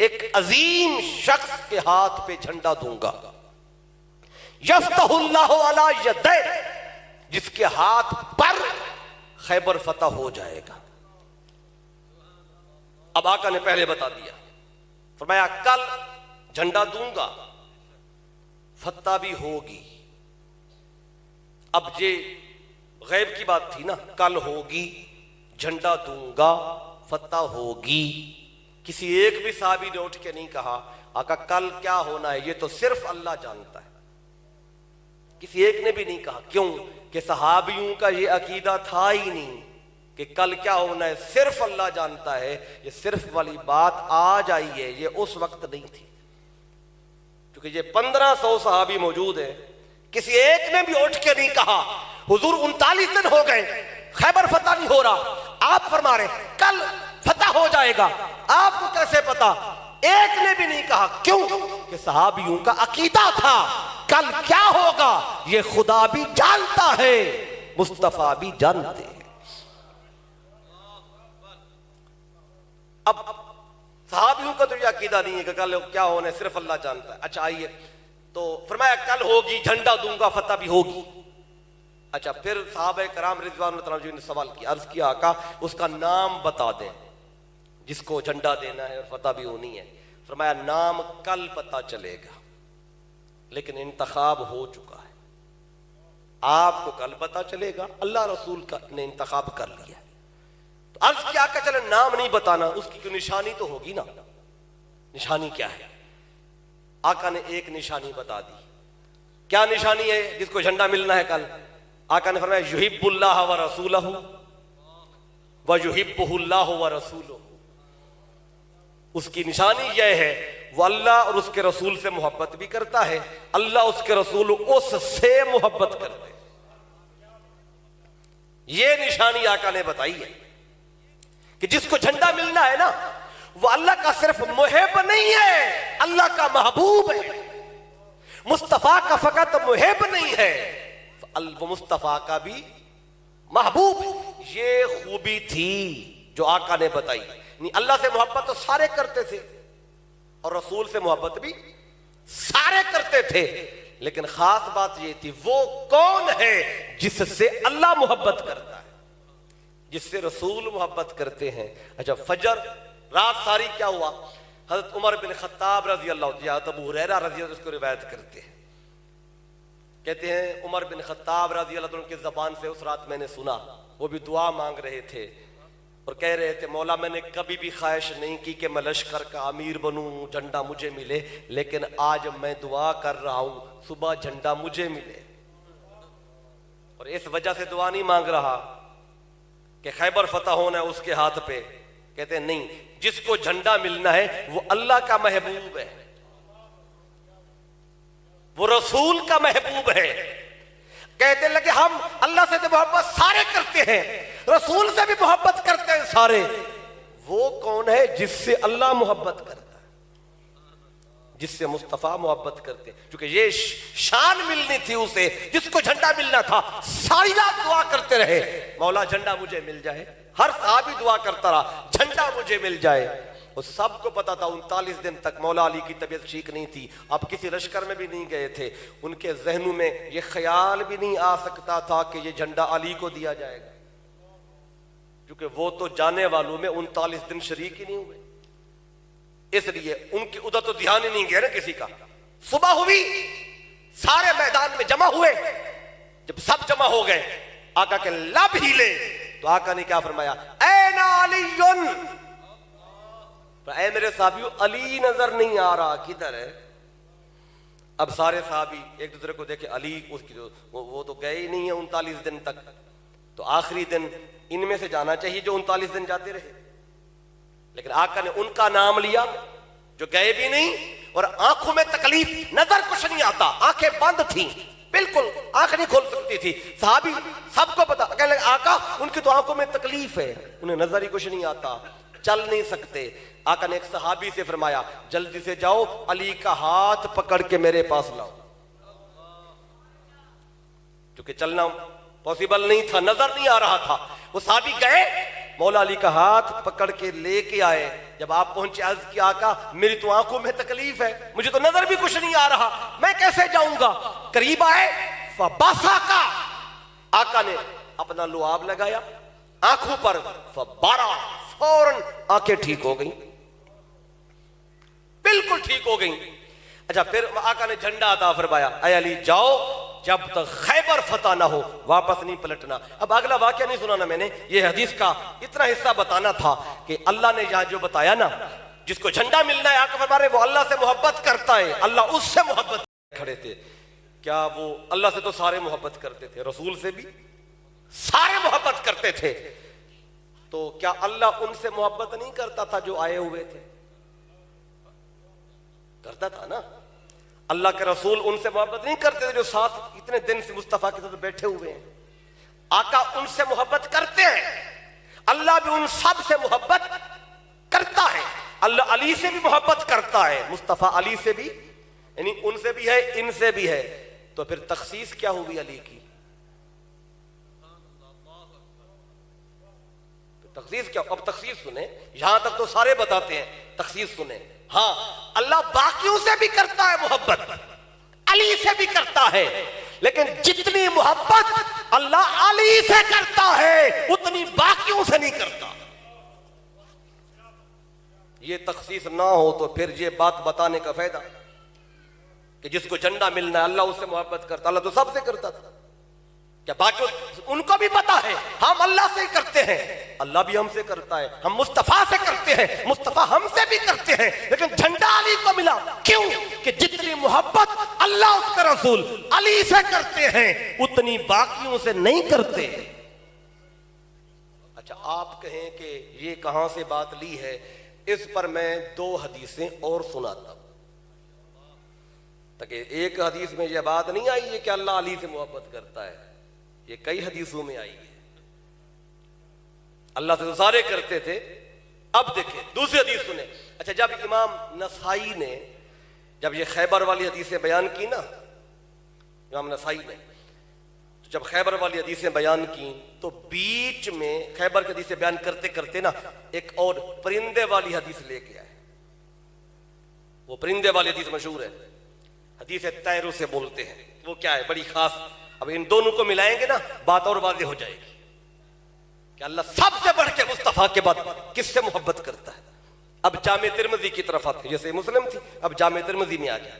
ایک عظیم شخص کے ہاتھ پہ جھنڈا دوں گا، یفتح اللہ علی یدہ، جس کے ہاتھ پر خیبر فتح ہو جائے گا۔ اب آقا نے پہلے بتا دیا، فرمایا کل جھنڈا دوں گا، فتح بھی ہوگی۔ اب یہ غیب کی بات تھی نا، کل ہوگی، جھنڈا دوں گا، فتح ہوگی۔ کسی ایک بھی صحابی نے اٹھ کے نہیں کہا آقا کل کیا ہونا ہے، یہ تو صرف اللہ جانتا ہے۔ کسی ایک نے بھی نہیں کہا، کیوں کہ صحابیوں کا یہ عقیدہ تھا ہی نہیں کہ کل کیا ہونا ہے، صرف اللہ جانتا ہے۔ یہ صرف والی بات آج آئی ہے، یہ اس وقت نہیں تھی، کیونکہ یہ 1500 صحابی موجود ہیں، کسی ایک نے بھی اٹھ کے نہیں کہا حضور 39 دن ہو گئے خیبر فتح نہیں ہو رہا، آپ فرما رہے کل فتح ہو جائے گا، آپ کو کیسے پتا؟ ایک نے بھی نہیں کہا، کیوں کہ صحابیوں کا عقیدہ تھا کل کیا ہوگا یہ خدا بھی جانتا ہے، مصطفیٰ بھی جانتے ہیں۔ اب صحابیوں کا تو یہ عقیدہ نہیں ہے کہ کل کیا ہونا ہے، صرف اللہ جانتا ہے۔ اچھا آئیے، تو فرمایا کل ہوگی، جھنڈا دوں گا، فتح بھی ہوگی۔ اچھا پھر صحابہ کرام رضوان اللہ تعالیٰ نے سوال کیا، عرض کیا آقا اس کا نام بتا دیں جس کو جھنڈا دینا ہے اور فتح بھی ہونی ہے۔ فرمایا نام کل پتہ چلے گا، لیکن انتخاب ہو چکا ہے، آپ کو کل پتہ چلے گا، اللہ رسول کا نے انتخاب کر لیا۔ تو عرض کیا آقا چلے نام نہیں بتانا، اس کی نشانی تو ہوگی نا، نشانی کیا ہے؟ آقا نے ایک نشانی بتا دی۔ کیا نشانی ہے جس کو جھنڈا ملنا ہے کل؟ آقا نے فرمایا یحب اللہ ورسولہ ویحبہ اللہ ورسولہ، اس کی نشانی یہ ہے وہ اللہ اور اس کے رسول سے محبت بھی کرتا ہے، اللہ اس کے رسول اس سے محبت کرتے ہیں۔ یہ نشانی آقا نے بتائی ہے کہ جس کو جھنڈا ملنا ہے نا وہ اللہ کا صرف محب نہیں ہے، اللہ کا محبوب ہے۔ مصطفیٰ کا فقط محب نہیں ہے، وہ مصطفیٰ کا بھی محبوب۔ یہ خوبی تھی جو آقا نے بتائی، اللہ سے محبت تو سارے کرتے تھے اور رسول سے محبت بھی سارے کرتے تھے، لیکن خاص بات یہ تھی وہ کون ہے جس سے اللہ محبت کرتا ہے، جس سے رسول محبت کرتے ہیں۔ اچھا فجر رات ساری کیا ہوا؟ حضرت عمر بن خطاب رضی اللہ عنہ، ابو ہریرہ رضی اللہ عنہ اس کو روایت کرتے ہیں، کہتے ہیں عمر بن خطاب رضی اللہ عنہ کی زبان سے اس رات میں نے سنا، وہ بھی دعا مانگ رہے تھے اور کہہ رہے تھے مولا میں نے کبھی بھی خواہش نہیں کی کہ میں لشکر کا امیر بنوں، جھنڈا مجھے ملے، لیکن آج میں دعا کر رہا ہوں صبح جھنڈا مجھے ملے، اور اس وجہ سے دعا نہیں مانگ رہا کہ خیبر فتح ہونا ہے اس کے ہاتھ پہ۔ کہتے ہیں نہیں، جس کو جھنڈا ملنا ہے وہ اللہ کا محبوب ہے، وہ رسول کا محبوب ہے۔ کہتے لگے ہم اللہ سے تو محبت سارے کرتے ہیں، رسول سے بھی محبت کرتے ہیں سارے، وہ کون ہے جس سے اللہ محبت کرتا ہے؟ جس سے مصطفیٰ محبت کرتے. چونکہ یہ شان ملنی تھی اسے جس کو جھنڈا ملنا تھا. ساری رات دعا کرتے رہے مولا جھنڈا مجھے مل جائے. ہر صحابی دعا کرتا رہا جھنڈا مجھے مل جائے. اور سب کو پتا تھا 39 دن تک مولا علی کی طبیعت ٹھیک نہیں تھی. آپ کسی لشکر میں بھی نہیں گئے تھے. ان کے ذہنوں میں یہ خیال بھی نہیں آ سکتا تھا کہ یہ جھنڈا علی کو دیا جائے گا، کیونکہ وہ تو جانے والوں میں 39 دن شریک ہی نہیں ہوئے. اس لیے ان کی ادھر تو دھیان ہی نہیں گیا نا کسی کا. صبح ہوئی سارے میدان میں جمع ہوئے. جب سب جمع ہو گئے آقا کے لب ہیلے تو آقا نے کیا فرمایا؟ این علی، اے میرے صحابیوں علی نظر نہیں آ رہا، کدھر ہے؟ اب سارے صحابی ایک دوسرے کو دیکھے علی اس کی وہ تو گئے ہی نہیں ہے 39 دن تک. تو آخری دن ان میں سے جانا چاہیے جو 39 دن جاتے رہے. لیکن آقا نے ان کا نام لیا جو گئے بھی نہیں. اور آنکھوں میں تکلیف، نظر کچھ نہیں آتا، آنکھیں بند تھیں بالکل، آنکھ نہیں کھول سکتی تھی. صحابی سب کو پتا، کہنے لگے آقا ان کی تو آنکھوں میں تکلیف ہے، انہیں نظر ہی کچھ نہیں آتا، چل نہیں سکتے. آقا نے ایک صحابی سے فرمایا جلدی سے جاؤ علی کا ہاتھ پکڑ کے میرے پاس لاؤ. کیونکہ چلنا پاسبل نہیں تھا، نظر نہیں آ رہا تھا. وہ صحابی گئے مولا علی کا ہاتھ پکڑ کے لے کے آئے. جب آپ پہنچے عرض کیا آقا میری تو آنکھوں میں تکلیف ہے، مجھے تو نظر بھی کچھ نہیں آ رہا، میں کیسے جاؤں گا؟ قریب آئے فباساکا، آقا نے اپنا لعاب لگایا آنکھوں پر، فبارا، فوراً آنکھیں ٹھیک ہو گئیں، بالکل ٹھیک ہو گئیں. اچھا پھر آقا نے جھنڈا عطا فرمایا، اے علی جاؤ جب تک خیبر فتح نہ ہو واپس نہیں پلٹنا. اب اگلا واقعہ نہیں سنانا میں نے، یہ حدیث کا اتنا حصہ بتانا تھا کہ اللہ نے یہاں جو بتایا نا، جس کو جھنڈا ملنا ہے آقا فرما رہے وہ اللہ سے محبت کرتا ہے، اللہ اس سے محبت کھڑے تھے. کیا وہ اللہ سے تو سارے محبت کرتے تھے، رسول سے بھی سارے محبت کرتے تھے، تو کیا اللہ ان سے محبت نہیں کرتا تھا جو آئے ہوئے تھے؟ کرتا تھا نا. اللہ کے رسول ان سے محبت نہیں کرتے تھے جو ساتھ اتنے دن سے مصطفیٰ کے ساتھ بیٹھے ہوئے ہیں. آقا ان سے محبت کرتے ہیں، اللہ بھی ان سب سے محبت کرتا ہے. اللہ علی سے بھی محبت کرتا ہے، مصطفیٰ علی سے بھی، یعنی ان سے بھی ہے ان سے بھی ہے. تو پھر تخصیص کیا ہوئی علی کی؟ تخصیص کیا؟ اب تخصیص سنیں، یہاں تک تو سارے بتاتے ہیں، تخصیص سنیں. ہاں اللہ باقیوں سے بھی کرتا ہے محبت، علی سے بھی کرتا ہے، لیکن جتنی محبت اللہ علی سے کرتا ہے اتنی باقیوں سے نہیں کرتا. یہ تخصیص نہ ہو تو پھر یہ بات بتانے کا فائدہ کہ جس کو جھنڈا ملنا ہے اللہ اس سے محبت کرتا. اللہ تو سب سے کرتا تھا، کیا باقی ان کو بھی پتا ہے ہم اللہ سے کرتے ہیں، اللہ بھی ہم سے کرتا ہے، ہم مصطفیٰ سے کرتے ہیں، مصطفیٰ ہم سے بھی کرتے ہیں، لیکن جھنڈا علی کو ملا. کیوں؟ کہ جتنی محبت اللہ اس کا رسول علی سے کرتے ہیں اتنی باقیوں سے نہیں کرتے. اچھا آپ کہیں کہ یہ کہاں سے بات لی ہے؟ اس پر میں 2 حدیثیں اور سناتا ہوں، تاکہ ایک حدیث میں یہ بات نہیں آئی ہے کہ اللہ علی سے محبت کرتا ہے، یہ کئی حدیثوں میں آئی ہے. اللہ سے تو سارے کرتے تھے. اب دیکھیں دوسری حدیث سنیں. اچھا جب امام نسائی نے جب یہ خیبر والی حدیثیں بیان کی نا، امام نسائی نے جب خیبر والی حدیثیں بیان کی تو بیچ میں خیبر کی حدیثیں بیان کرتے کرتے نا ایک اور پرندے والی حدیث لے کے آئے. وہ پرندے والی حدیث مشہور ہے، حدیث تیرو سے بولتے ہیں. وہ کیا ہے؟ بڑی خاص. اب ان دونوں کو ملائیں گے نا بات اور واضح ہو جائے گی کہ اللہ سب سے بڑھ کے مصطفیٰ کے بعد کس سے محبت کرتا ہے. اب جامع ترمذی کی طرف آتے ہیں، جیسے مسلم تھی اب جامع ترمذی میں آ گیا.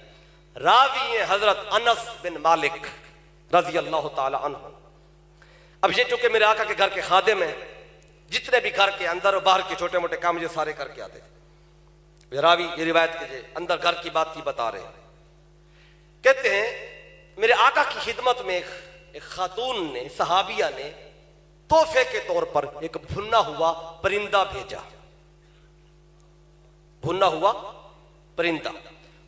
راوی ہیں حضرت انس بن مالک رضی اللہ تعالی عنہ. اب یہ چونکہ میرے آقا کے گھر کے خادم ہیں، جتنے بھی گھر کے اندر اور باہر کے چھوٹے موٹے کام یہ سارے کر کے آتے تھے. راوی یہ روایت کے اندر گھر کی بات ہی بتا رہے ہیں. کہتے ہیں میرے آقا کی خدمت میں ایک خاتون نے، صحابیہ نے تحفے کے طور پر ایک بھنا ہوا پرندہ بھیجا. بھنا ہوا پرندہ،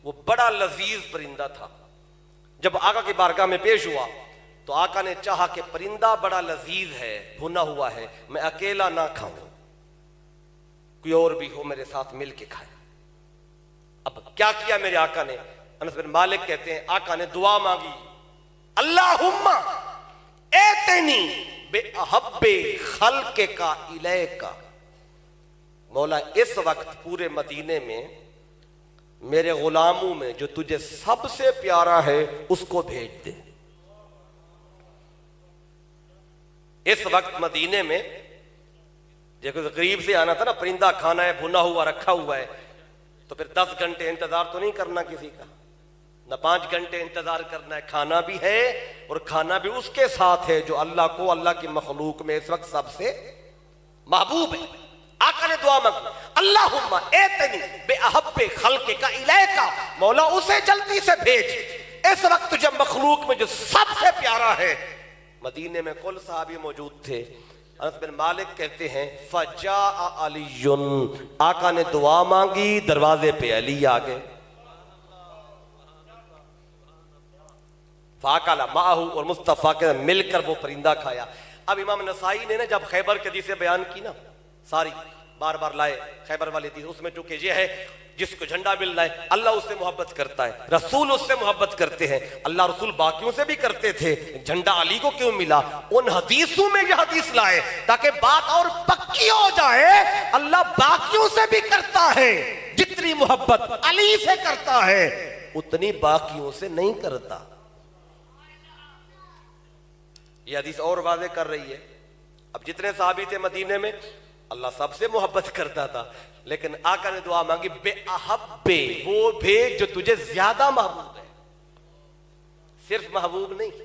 وہ بڑا لذیذ پرندہ تھا. جب آقا کی بارگاہ میں پیش ہوا تو آقا نے چاہا کہ پرندہ بڑا لذیذ ہے، بھنا ہوا ہے، میں اکیلا نہ کھاؤں، کوئی اور بھی ہو میرے ساتھ مل کے کھائے. اب کیا کیا میرے آقا نے؟ انس بن مالک کہتے ہیں آقا نے دعا مانگی، اللہم ایتنی بے احب خلقک الیک، مولا اس وقت پورے مدینے میں میرے غلاموں میں جو تجھے سب سے پیارا ہے اس کو بھیج دے۔ اس وقت مدینے میں جیسے قریب سے آنا تھا نا، پرندہ کھانا ہے، بھنا ہوا رکھا ہوا ہے، تو پھر 10 گھنٹے انتظار تو نہیں کرنا کسی کا، نہ 5 گھنٹے انتظار کرنا ہے، کھانا بھی ہے اور کھانا بھی اس کے ساتھ ہے جو اللہ کو، اللہ کی مخلوق میں اس وقت سب سے محبوب ہے۔ آقا نے دعا مانگی، اللہم ایتنی بے احب خلقک الیک، مولا اسے جلدی سے بھیج اس وقت جب مخلوق میں جو سب سے پیارا ہے۔ مدینے میں کل صحابی موجود تھے۔ انس بن مالک کہتے ہیں فجاء علی، آقا نے دعا مانگی، دروازے پہ علی آ گئے، فاکل معہ، اور مصطفیٰ کے مل کر وہ پرندہ کھایا۔ اب امام نسائی نے جب خیبر کی حدیثیں بیان کی نا، ساری بار بار لائے خیبر والی حدیث، اس میں چونکہ یہ ہے جس کو جھنڈا مل رہا ہے اللہ اس سے محبت کرتا ہے، رسول اس سے محبت کرتے ہیں، اللہ رسول باقیوں سے بھی کرتے تھے، جھنڈا علی کو کیوں ملا؟ ان حدیثوں میں یہ حدیث لائے تاکہ بات اور پکی ہو جائے، اللہ باقیوں سے بھی کرتا ہے، جتنی محبت علی سے کرتا ہے اتنی باقیوں سے نہیں کرتا۔ یہ حدیث اور واضح کر رہی ہے۔ اب جتنے صحابی تھے مدینے میں اللہ سب سے محبت کرتا تھا، لیکن آقا نے دعا مانگی بے احب، وہ بھیج جو تجھے زیادہ محبوب ہے، صرف محبوب نہیں۔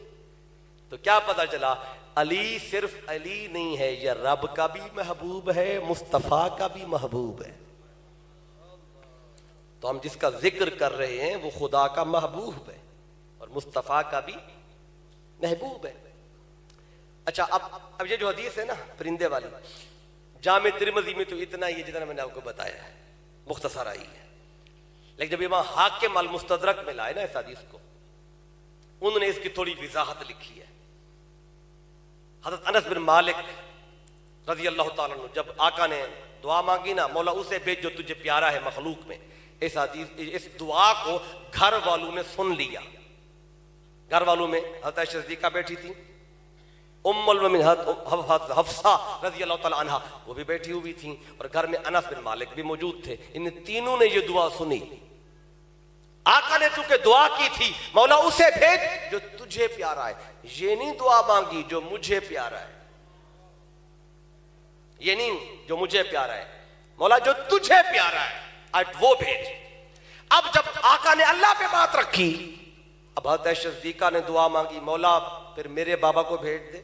تو کیا پتا چلا؟ علی صرف علی نہیں ہے، یہ رب کا بھی محبوب ہے، مصطفیٰ کا بھی محبوب ہے۔ تو ہم جس کا ذکر کر رہے ہیں وہ خدا کا محبوب ہے اور مصطفیٰ کا بھی محبوب ہے۔ اچھا اب یہ جو حدیث ہے نا پرندے والی، جامع ترمذی میں تو اتنا ہی ہے جتنا میں نے آپ کو بتایا ہے، مختصر آئی ہے، لیکن جب امام حاکم المستدرک میں لائے نا اس حدیث کو، انہوں نے اس کی تھوڑی وضاحت لکھی ہے۔ حضرت انس بن مالک رضی اللہ تعالیٰ عنہ جب آقا نے دعا مانگی نا، مولا اسے بھیج جو تجھے پیارا ہے مخلوق میں، اس حدیث اس دعا کو گھر والوں نے سن لیا۔ گھر والوں میں حضرت عائشہ صدیقہ بیٹھی تھی، ام المومنین حفصہ رضی اللہ تعالیٰ عنہ وہ بھی بیٹھی ہوئی تھیں، اور گھر میں انس بن مالک بھی موجود تھے۔ ان تینوں نے یہ دعا سنی۔ آقا نے چونکہ دعا کی تھی مولا اسے بھیج جو تجھے پیارا ہے، یہ نہیں دعا مانگی جو مجھے پیارا ہے، یہ نہیں جو مجھے پیارا ہے، مولا جو تجھے پیارا ہے وہ بھیج۔ اب جب آقا نے اللہ پہ بات رکھی، اب حضرت عائشہ صدیقہ نے دعا مانگی، مولا پھر میرے بابا کو بھیج دے۔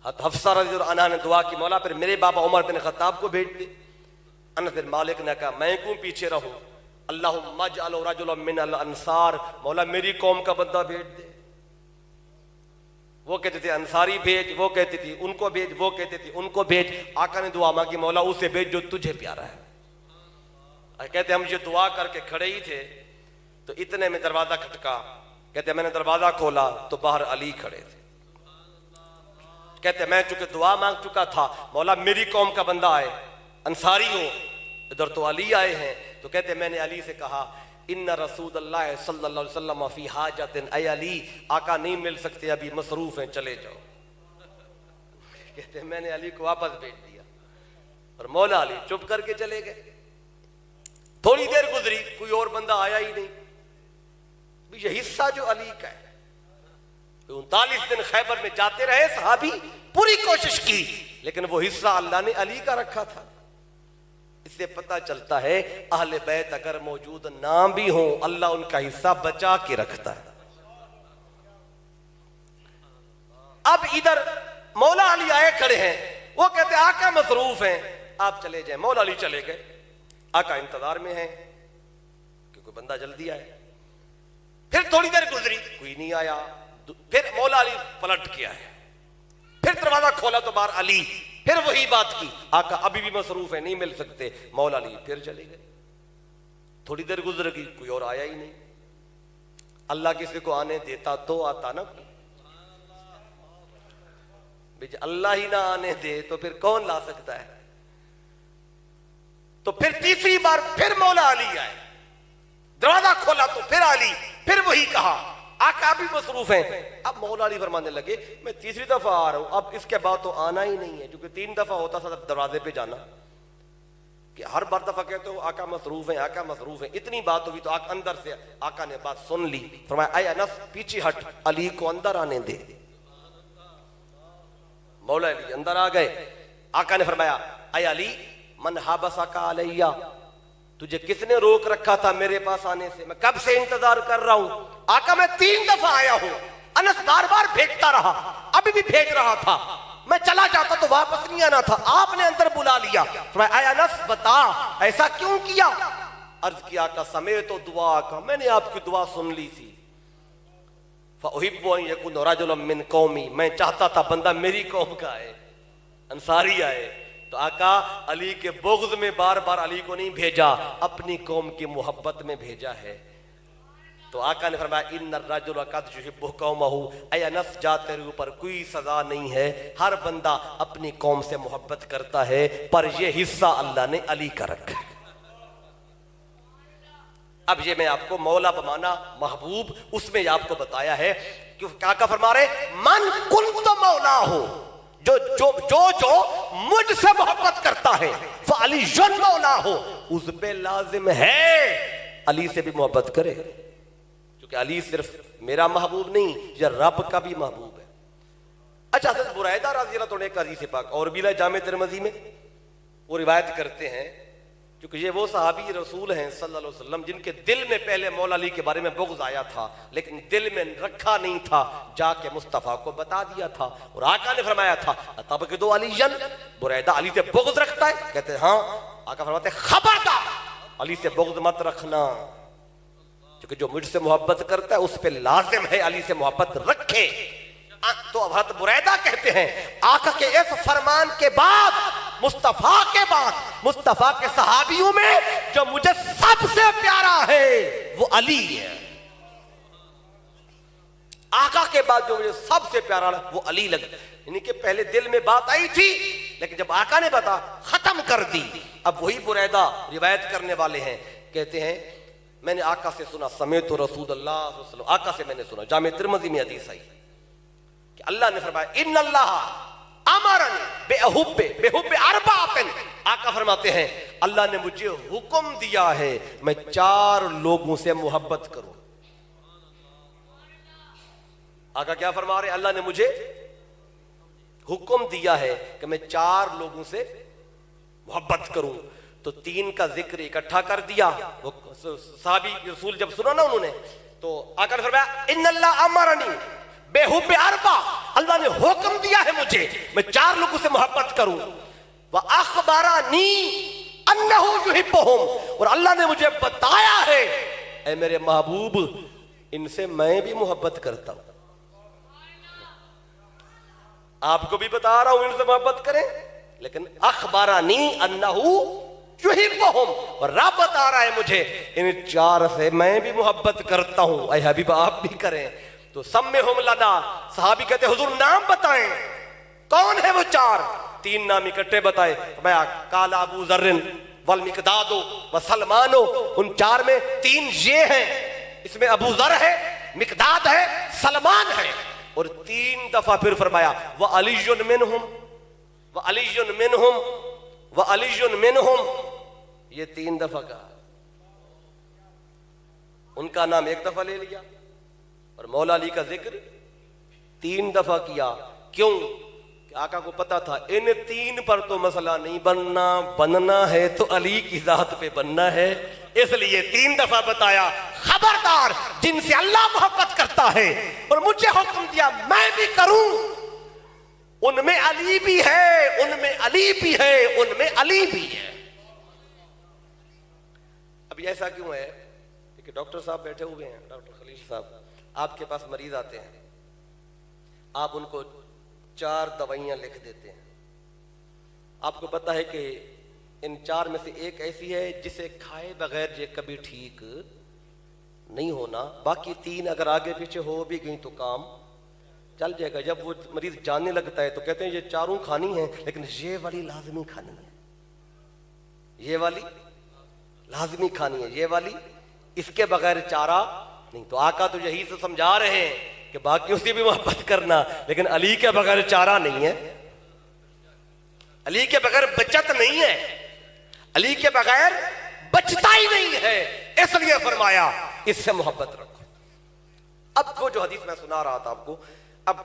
حفصہ رضی اللہ عنہ نے دعا کی، مولا پھر میرے بابا عمر بن خطاب کو بھیج دے۔ انس بن مالک نے کہا میں کیوں پیچھے رہوں، اللہم اجعل رجلا من الانصار، مولا میری قوم کا بندہ بھیج دے۔ وہ کہتے تھے انصاری بھیج، وہ کہتے تھے ان کو بھیج، وہ کہتے تھے ان کو بھیج۔ آقا نے دعا مانگی، مولا اسے بھیج جو تجھے پیارا ہے۔ کہتے ہم یہ دعا کر کے کھڑے ہی تھے تو اتنے میں دروازہ کھٹکا، کہتے میں نے دروازہ کھولا تو باہر علی کھڑے تھے۔ کہتے میں چونکہ دعا مانگ چکا تھا، مولا میری قوم کا بندہ آئے، انصاری ہو، ادھر تو علی آئے ہیں، تو کہتے میں نے علی سے کہا ان رسول اللہ صلی اللہ علیہ وسلم فی حاجت، اے علی آقا نہیں مل سکتے ابھی مصروف ہیں چلے جاؤ۔ کہتے میں نے علی کو واپس بھیج دیا اور مولا علی چپ کر کے چلے گئے۔ تھوڑی دیر گزری کوئی اور بندہ آیا ہی نہیں، یہ حصہ جو علی کا ہے۔ 39 دن خیبر میں جاتے رہے صحابی، پوری کوشش کی، لیکن وہ حصہ اللہ نے علی کا رکھا تھا۔ اس سے پتہ چلتا ہے اہل بیت اگر موجود نہ بھی ہوں اللہ ان کا حصہ بچا کے رکھتا ہے۔ اب ادھر مولا علی آئے کھڑے ہیں، وہ کہتے آقا مصروف ہیں آپ چلے جائیں۔ مولا علی چلے گئے، آقا انتظار میں ہیں کہ کوئی بندہ جلدی آئے۔ پھر تھوڑی دیر گزری کوئی نہیں آیا، پھر مولا علی پلٹ کے آئے، پھر دروازہ کھولا تو باہر علی، پھر وہی بات کی، آقا ابھی بھی مصروف ہے نہیں مل سکتے۔ مولا علی پھر چلے گئے، تھوڑی دیر گزر گئی کوئی اور آیا ہی نہیں۔ اللہ کسی کو آنے دیتا تو آتا نا، اللہ ہی نہ آنے دے تو پھر کون لا سکتا ہے؟ تو پھر تیسری بار پھر مولا علی آئے, دروازہ کھولا تو پھر علی, پھر وہی کہا. آقا بھی مصروف ہیں. اب مولا علی فرمانے لگے میں تیسری دفعہ آ رہا ہوں, اب اس کے بعد تو آنا ہی نہیں ہے, کیونکہ 3 دفعہ ہوتا تھا دروازے پہ جانا, کہ ہر بار دفعہ کہتے ہو آقا مصروف ہیں, آقا مصروف ہیں. اتنی بات ہوئی تو آقا اندر سے, آقا نے بات سن لی, فرمایا اے انس پیچھے ہٹ, علی کو اندر آنے دے. مولا علی اندر آ گئے. آقا نے فرمایا اے علی من حبسک علیہ, تجھے کس نے روک رکھا تھا میرے پاس آنے سے, میں کب سے انتظار کر رہا ہوں. آقا میں 3 دفعہ آیا ہوں. انس بار بار بھیجتا رہا, ابھی بھی بھیج رہا تھا, میں چلا جاتا تو واپس نہیں آنا تھا, آپ نے اندر بلا لیا. اے انس بتا ایسا کیوں کیا. عرض کیا آقا سمیت دعا کا, میں نے آپ کی دعا سن لی تھی. فأحب ان یکون رجلا من قومی, میں چاہتا تھا بندہ میری قوم کا آئے, انصاری آئے. تو آقا علی کے بغض میں بار بار علی کو نہیں بھیجا, اپنی قوم کی محبت میں بھیجا ہے. تو آقا نے فرمایا ان الرجل قد یحب قومہ, اے انس جا تیرے اوپر کوئی سزا نہیں ہے, ہر بندہ اپنی قوم سے محبت کرتا ہے, پر یہ حصہ اللہ نے علی کا رکھا ہے. اب یہ میں آپ کو مولا بمانا محبوب, اس میں آپ کو بتایا ہے کہ آقا فرما رہے من کنت مولا ہو, جو مجھ سے محبت کرتا ہے فعلی مولا ہو, اس پہ لازم ہے علی سے بھی محبت کرے, کیونکہ علی صرف میرا محبوب نہیں, یہ رب کا بھی محبوب ہے. اچھا حضرت بریدہ رضی اللہ عنہ ایک حدیث پاک اور بھی جامع ترمذی میں وہ روایت کرتے ہیں, کیونکہ یہ وہ صحابی رسول ہیں صلی اللہ علیہ وسلم جن کے دل میں پہلے مولا علی کے بارے میں بغض آیا تھا, لیکن دل میں رکھا نہیں تھا, جا کے مصطفیٰ کو بتا دیا تھا. اور آقا نے فرمایا تھا اتبغض علیٰ, بریدہ علی سے بغض رکھتا ہے, کہتے ہیں ہاں. آقا فرماتے ہیں خبردار علی سے بغض مت رکھنا, کیونکہ جو مجھ سے محبت کرتا ہے اس پہ لازم ہے علی سے محبت رکھے. تو حضرت بریدہ کہتے ہیں آقا کے اس فرمان کے بعد, مصطفیٰ کے بعد, مصطفیٰ کے صحابیوں میں جو مجھے سب سے پیارا ہے وہ علی ہے. آقا کے بعد جو مجھے سب سے پیارا ہے وہ علی لگتا, یعنی کہ پہلے دل میں بات آئی تھی لیکن جب آقا نے بتا ختم کر دی. اب وہی بریدہ روایت کرنے والے ہیں, کہتے ہیں میں نے آقا سے سنا, سمیت رسول اللہ صلی اللہ علیہ وسلم, آقا سے میں نے سنا, جامع ترمذی میں حدیث آئی کہ اللہ نے فرمایا ان اللہ امرنی بحب اربعۃ, آقا فرماتے ہیں اللہ نے مجھے حکم دیا ہے میں 4 لوگوں سے محبت کروں. آقا کیا فرما رہے, اللہ نے مجھے حکم دیا ہے کہ میں 4 لوگوں سے محبت کروں. تو 3 کا ذکر اکٹھا کر دیا. وہ صحابی رسول جب سنا نا انہوں نے, تو آقا نے فرمایا ان اللہ امرنی بحب اربع, اللہ نے حکم دیا ہے مجھے میں 4 لوگوں سے محبت کروں. وَأَخْبَرَنِي أَنَّهُ يُحِبُّهُمْ, اور اللہ نے مجھے بتایا ہے اے میرے محبوب ان سے میں بھی محبت کرتا ہوں. آپ کو بھی بتا رہا ہوں ان سے محبت کریں, لیکن اخبرنی انہ یحبہم, اور رب بتا رہا ہے مجھے ان 4 سے میں بھی محبت کرتا ہوں. اے حبیب آپ بھی کریں. تو سمہم لنا, صحابی کہتے حضور نام بتائیں کون ہے وہ 4. 3 نام اکٹھے بتائے. قال ابو ذر والمقداد وسلمان, ان 4 میں 3 یہ ہیں, اس میں ابو ذر ہے, مقداد ہے, سلمان ہے. اور 3 دفعہ پھر فرمایا وعلی منہم وعلی منہم وعلی منہم, یہ 3 دفعہ کہا. ان کا نام 1 دفعہ لے لیا اور مولا علی کا ذکر 3 دفعہ کیا. کیوں کہ آقا کو پتا تھا ان 3 پر تو مسئلہ نہیں بننا ہے تو علی کی ذات پہ بننا ہے, اس لیے 3 دفعہ بتایا خبردار جن سے اللہ محبت کرتا ہے اور مجھے حکم دیا میں بھی کروں, ان میں علی بھی ہے, ان میں علی بھی ہے, ان میں علی بھی ہے. اب ایسا کیوں ہے کہ ڈاکٹر صاحب بیٹھے ہوئے ہیں, ڈاکٹر خلیل صاحب, آپ کے پاس مریض آتے ہیں, آپ ان کو 4 دوائیاں لکھ دیتے ہیں. آپ کو پتا ہے کہ ان 4 میں سے ایک ایسی ہے جسے کھائے بغیر یہ کبھی ٹھیک نہیں ہونا, باقی 3 اگر آگے پیچھے ہو بھی گئی تو کام چل جائے گا. جب وہ مریض جاننے لگتا ہے تو کہتے ہیں یہ 4 کھانی ہیں لیکن یہ والی لازمی کھانی ہے, یہ والی لازمی کھانی ہے، یہ والی اس کے بغیر چارہ نہیں۔ تو آقا تو یہی تو سمجھا رہے ہیں کہ باقیوں سے بھی محبت کرنا، لیکن علی کے بغیر چارہ نہیں ہے، علی کے بغیر بچت نہیں ہے، علی کے بغیر بچتا ہی نہیں ہے، اس لیے فرمایا اس سے محبت رکھو۔ اب وہ جو حدیث میں سنا رہا تھا آپ کو، اب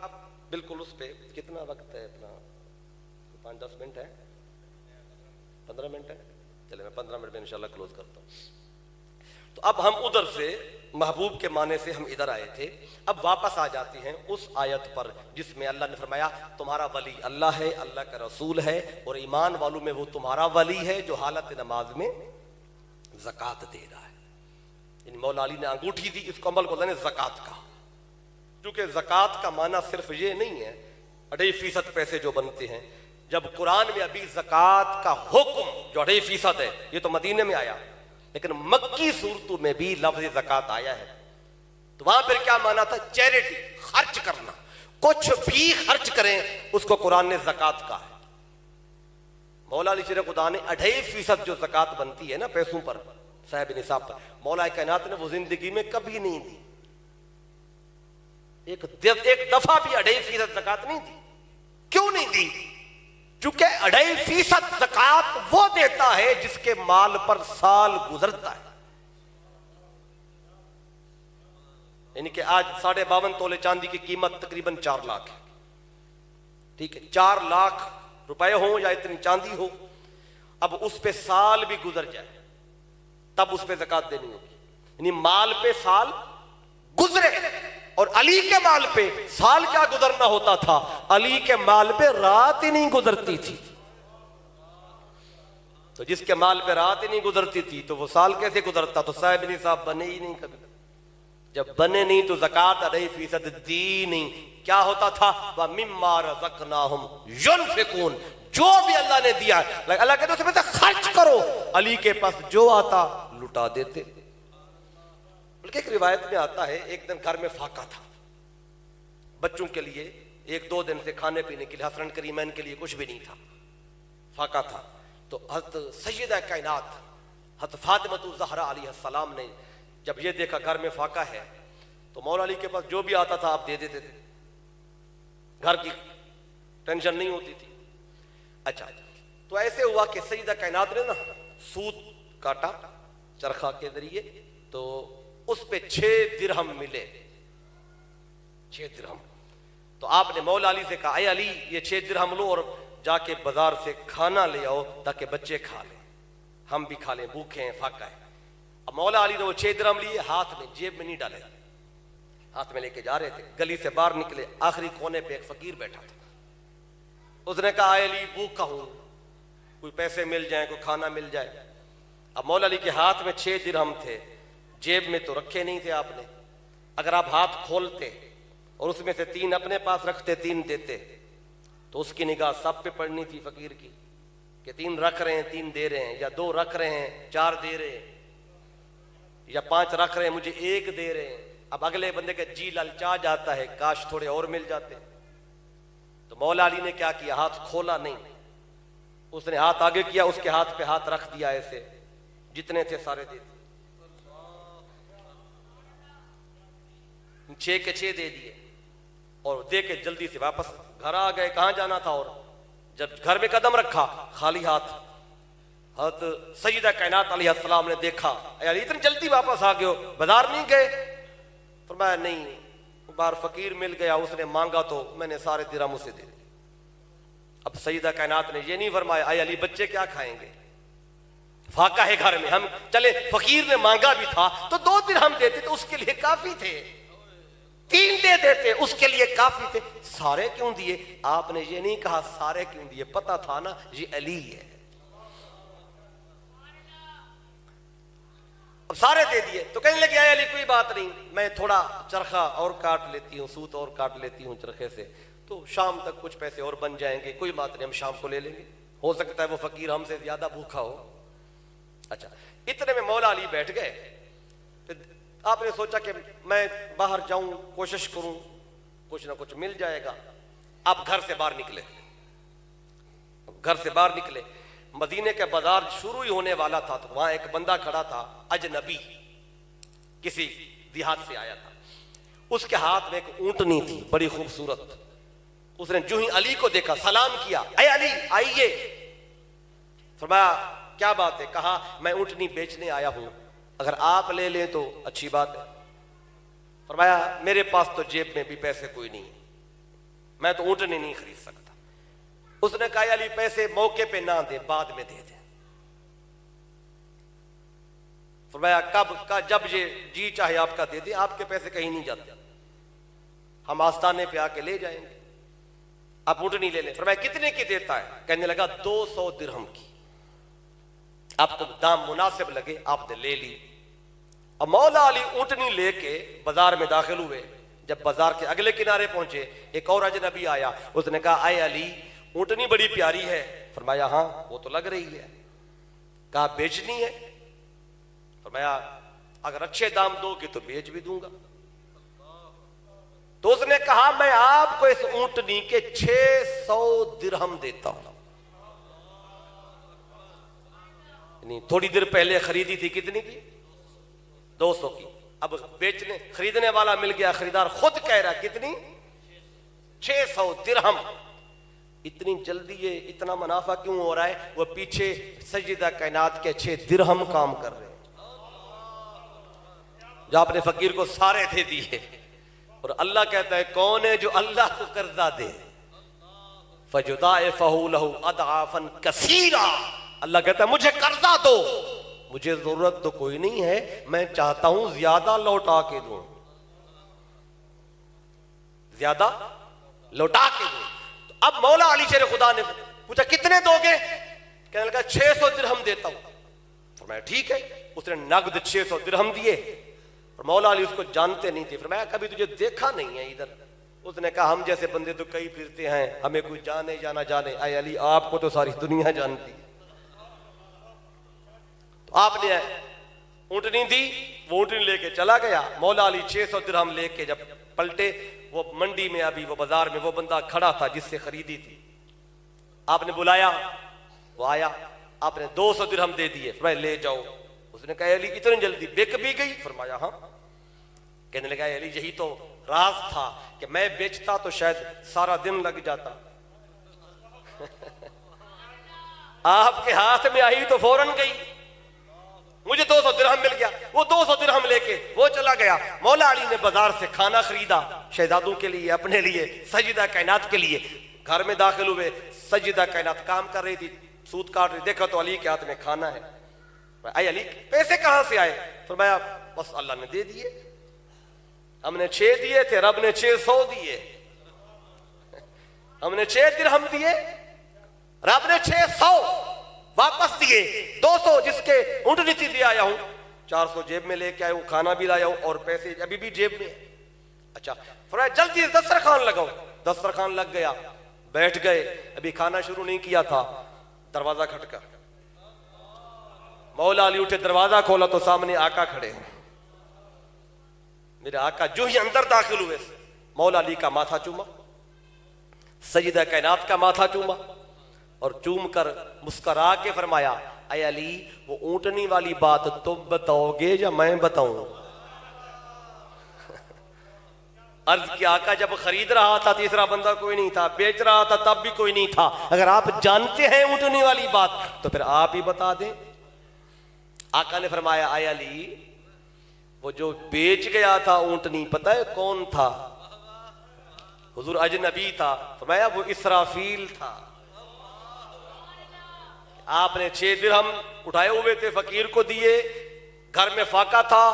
بالکل اس پہ کتنا وقت ہے اپنا؟ 5-10 منٹ ہے، 15 منٹ ہے، چلے میں 15 منٹ میں انشاءاللہ کلوز کرتا ہوں۔ تو اب ہم ادھر سے محبوب کے معنی سے ہم ادھر آئے تھے، اب واپس آ جاتے ہیں اس آیت پر جس میں اللہ نے فرمایا تمہارا ولی اللہ ہے، اللہ کا رسول ہے، اور ایمان والوں میں وہ تمہارا ولی ہے جو حالت نماز میں زکوٰۃ دے رہا ہے۔ یعنی مولا علی نے انگوٹھی دی، اس کو عمل کو اللہ نے زکوٰۃ کہا، کیونکہ زکوٰۃ کا معنی صرف یہ نہیں ہے 2.5% پیسے جو بنتے ہیں۔ جب قرآن میں ابھی زکوٰۃ کا حکم جو 2.5% ہے یہ تو مدینے میں آیا، لیکن مکی صورتوں میں بھی لفظ زکوٰۃ آیا ہے، تو وہاں پھر کیا معنی تھا؟ چیریٹی، خرچ کرنا، کچھ بھی خرچ کریں اس کو قرآن نے زکوٰۃ کہا ہے۔ مولا علی شیر خدا نے 2.5% جو زکوٰۃ بنتی ہے نا پیسوں پر، صاحب نصاب پر، مولا کائنات نے وہ زندگی میں کبھی نہیں دی، ایک دفعہ بھی 2.5% زکوٰۃ نہیں دی۔ کیوں نہیں دی؟ چونکہ 2.5% زکوٰۃ وہ دیتا ہے جس کے مال پر سال گزرتا ہے۔ یعنی کہ آج 52.5 تولے چاندی کی قیمت تقریباً 4 لاکھ ہے، ٹھیک ہے، 4 لاکھ روپے ہوں یا اتنی چاندی ہو، اب اس پہ سال بھی گزر جائے تب اس پہ زکوٰۃ دینی ہوگی۔ یعنی مال پہ سال گزرے، اور علی کے مال پہ سال کیا گزرنا ہوتا تھا؟ علی کے مال پہ رات ہی نہیں گزرتی تھی۔ تو جس کے مال پہ رات ہی نہیں گزرتی تھی تو وہ سال کیسے گزرتا؟ تو صاحب نصاب بنے ہی نہیں کبھی، جب بنے نہیں تو زکوٰۃ 2.5% دی نہیں۔ کیا ہوتا تھا؟ وَمِمَّا رَزَقْنَاهُمْ يُنْفِقُونَ، جو بھی اللہ نے دیا اللہ کہتے ہیں اس میں سے خرچ کرو۔ علی کے پاس جو آتا لٹا دیتے۔ بلکہ ایک روایت میں آتا ہے ایک دن گھر میں فاقہ تھا، بچوں کے لیے 1-2 دن سے کھانے پینے کے لیے حسن کریمین کے لیے کچھ بھی نہیں تھا، فاقہ تھا۔ تو حضرت سیدہ کائنات حضرت فاطمہ الزہرا علیہ السلام نے جب یہ دیکھا گھر میں فاقہ ہے تو مولا علی کے پاس جو بھی آتا تھا آپ دے دیتے تھے، گھر کی ٹینشن نہیں ہوتی تھی۔ اچھا، تو ایسے ہوا کہ سیدہ کائنات نے نا سوت کاٹا چرخہ کے ذریعے، تو اس پہ 6 درہم ملے، 6 درہم۔ تو آپ نے مولا علی سے کہا اے علی یہ 6 درہم لو اور جا کے بازار سے کھانا لے آؤ تاکہ بچے کھا لیں، ہم بھی کھا لیں، بھوکے ہیں، فاقہ ہے۔ اب مولا علی نے وہ 6 درہم لیے، ہاتھ میں جیب میں نہیں ڈالے، ہاتھ میں لے کے جا رہے تھے، گلی سے باہر نکلے، آخری کونے پہ ایک فقیر بیٹھا تھا، اس نے کہا اے علی بھوکا ہوں، کوئی پیسے مل جائیں، کوئی کھانا مل جائے۔ اب مولا علی کے ہاتھ میں 6 درہم تھے، جیب میں تو رکھے نہیں تھے آپ نے، اگر آپ ہاتھ کھولتے اور اس میں سے 3 اپنے پاس رکھتے 3 دیتے تو اس کی نگاہ سب پہ پڑنی تھی فقیر کی کہ 3 رکھ رہے ہیں 3 دے رہے ہیں، یا 2 رکھ رہے ہیں 4 دے رہے ہیں، یا 5 رکھ رہے ہیں مجھے 1 دے رہے ہیں۔ اب اگلے بندے کا جی للچا جاتا ہے کاش تھوڑے اور مل جاتے۔ تو مولا علی نے کیا کیا؟ ہاتھ کھولا نہیں، اس نے ہاتھ آگے کیا، اس کے ہاتھ پہ ہاتھ رکھ دیا، ایسے جتنے تھے سارے دے دیے، 6 کے 6 دے دیے، اور دے کے جلدی سے واپس گھر آ گئے۔ کہاں جانا تھا؟ اور جب گھر میں قدم رکھا خالی ہاتھ، حضرت سیدہ کائنات علیہ السلام نے دیکھا یار اتنی جلدی واپس آ گئے ہو، بازار نہیں گئے؟ فرمایا نہیں، باہر فقیر مل گیا، اس نے مانگا تو میں نے سارے درہم اسے دے دیے۔ اب سیدہ کائنات نے یہ نہیں فرمایا اے علی بچے کیا کھائیں گے، فاقہ ہے گھر میں، ہم چلے فقیر نے مانگا بھی تھا تو 2 درہم دیتے تو اس کے لیے کافی تھے، 3 دے دیتے اس کے لیے کافی تھے، سارے کیوں دیے؟ آپ نے یہ نہیں کہا سارے کیوں دیے، پتہ تھا نا یہ علی ہے، اب سارے دے دیے۔ تو کہنے لگے اے علی کوئی بات نہیں، میں تھوڑا چرخہ اور کاٹ لیتی ہوں، سوت اور کاٹ لیتی ہوں چرخے سے، تو شام تک کچھ پیسے اور بن جائیں گے، کوئی بات نہیں ہم شام کو لے لیں گے، ہو سکتا ہے وہ فقیر ہم سے زیادہ بھوکا ہو۔ اچھا، اتنے میں مولا علی بیٹھ گئے، پھر آپ نے سوچا کہ میں باہر جاؤں کوشش کروں کچھ نہ کچھ مل جائے گا۔ آپ گھر سے باہر نکلے، گھر سے باہر نکلے، مدینے کا بازار شروع ہی ہونے والا تھا تو وہاں ایک بندہ کھڑا تھا اجنبی، کسی دیہات سے آیا تھا. اس کے ہاتھ میں ایک اونٹنی تھی بڑی خوبصورت. اس نے جو ہی علی کو دیکھا سلام کیا، اے علی آئیے. فرمایا کیا بات ہے؟ کہا میں اونٹنی بیچنے آیا ہوں، اگر آپ لے لیں تو اچھی بات ہے. فرمایا میرے پاس تو جیب میں بھی پیسے کوئی نہیں، میں تو اونٹنی نہیں خرید سکتا. اس نے کہا علی پیسے موقع پہ نہ دے، بعد میں دے دے. فرمایا کب کا؟ جب یہ جی چاہے آپ کا دے دے، آپ کے پیسے کہیں نہیں جاتے، ہم آستانے پہ آ کے لے جائیں گے. آپ اونٹنی لے لیں. فرمایا کتنے کی دیتا ہے؟ کہنے لگا 200 درہم کی. آپ کو دام مناسب لگے آپ نے لے لی. اب مولا علی اونٹنی لے کے بازار میں داخل ہوئے. جب بازار کے اگلے کنارے پہنچے ایک اور اجنبی آیا. اس نے کہا اے علی اونٹنی بڑی پیاری ہے. فرمایا ہاں وہ تو لگ رہی ہے. کہا بیچنی ہے؟ فرمایا اگر اچھے دام دو گے تو بیچ بھی دوں گا. تو اس نے کہا میں آپ کو اس اونٹنی کے 600 درہم دیتا ہوں. یعنی تھوڑی دیر پہلے خریدی تھی کتنی کی؟ 200 کی. اب بیچنے خریدنے والا مل گیا، خریدار خود کہہ رہا کتنی؟ 600 درہم. اتنی جلدی یہ اتنا منافع کیوں ہو رہا ہے؟ وہ پیچھے سجدہ کائنات کے 6 درہم کام کر رہے ہیں جو آپ نے فقیر کو سارے دے دیے. اور اللہ کہتا ہے کون ہے جو اللہ کو قرضہ دے؟ فَجُضَاعِفَهُ لَهُ أَضْعَافًا كَثِيرًا. اللہ کہتا ہے مجھے قرضہ دو، مجھے ضرورت تو کوئی نہیں ہے، میں چاہتا ہوں زیادہ لوٹا کے دوں، زیادہ لوٹا کے دوں. اب مولا علی شیر خدا نے پوچھا کتنے دو گے؟ کہنے لگا 600 درہم دیتا ہوں. فرمایا ٹھیک ہے. اس نے نقد 600 درہم دیے. اور مولا علی اس کو جانتے نہیں تھے. فرمایا کبھی تجھے دیکھا نہیں ہے ادھر؟ اس نے کہا ہم جیسے بندے تو کئی پھرتے ہیں، ہمیں کوئی جانے یا نہ جانے. اے علی آپ کو تو ساری دنیا جانتی. تو آپ نے اونٹنی دی، وہ اونٹنی لے کے چلا گیا. مولا علی 600 درہم لے کے جب پلٹے، وہ منڈی میں ابھی وہ بازار میں وہ بندہ کھڑا تھا جس سے خریدی تھی. آپ نے بلایا، وہ آیا. آپ نے 200 درہم دے دیے. فرمایا لے جاؤ. اس نے کہا علی اتنی جلدی بک بھی گئی؟ فرمایا ہاں. کہنے لگا علی یہی تو راز تھا کہ میں بیچتا تو شاید سارا دن لگ جاتا. آپ کے ہاتھ میں آئی تو فوراً گئی. مجھے 200 درہم مل گیا. وہ 200 درہم لے کے وہ چلا گیا. مولا علی نے بازار سے کھانا خریدا شہزادوں کے لیے، اپنے لیے، سجدہ کائنات کے لیے. گھر میں داخل ہوئے، سجدہ کائنات کام کر رہی تھی، سوت کاٹ رہی. دیکھا تو علی کے ہاتھ میں کھانا ہے. اے علی پیسے کہاں سے آئے؟ فرمایا بس اللہ نے دے دیے، ہم نے 6 دیے تھے، رب نے 600 دیے. ہم نے 6 درہم دیے، رب نے 600 واپس دیے. 200 جس کے اونٹنی تھی دے آیا ہوں، 400 جیب میں لے کے آیا ہوں، کھانا بھی لایا ہوں اور پیسے ابھی بھی جیب میں. اچھا فرمایا جلدی دسترخوان لگاؤ. دسترخوان لگ گیا. بیٹھ گئے. ابھی کھانا شروع نہیں کیا تھا، دروازہ کھٹکا. مولا علی اٹھے، دروازہ کھولا تو سامنے آقا کھڑے ہیں. میرے آقا جو ہی اندر داخل ہوئے، مولا علی کا ماتھا چوما، سجدہ کائنات کا ماتھا چوما، اور چوم کر مسکرا کے فرمایا اے علی وہ اونٹنی والی بات تم بتاؤ گے یا میں بتاؤں؟ عرض کیا آقا جب خرید رہا تھا تیسرا بندہ کوئی نہیں تھا، بیچ رہا تھا تب بھی کوئی نہیں تھا. اگر آپ جانتے ہیں اونٹنی والی بات تو پھر آپ ہی بتا دیں. آقا نے فرمایا اے علی وہ جو بیچ گیا تھا اونٹنی پتہ ہے کون تھا؟ حضور اجنبی تھا. فرمایا وہ اسرافیل تھا. آپ نے 6 درہم اٹھائے ہوئے تھے، فقیر کو دیے. گھر میں فاقہ تھا،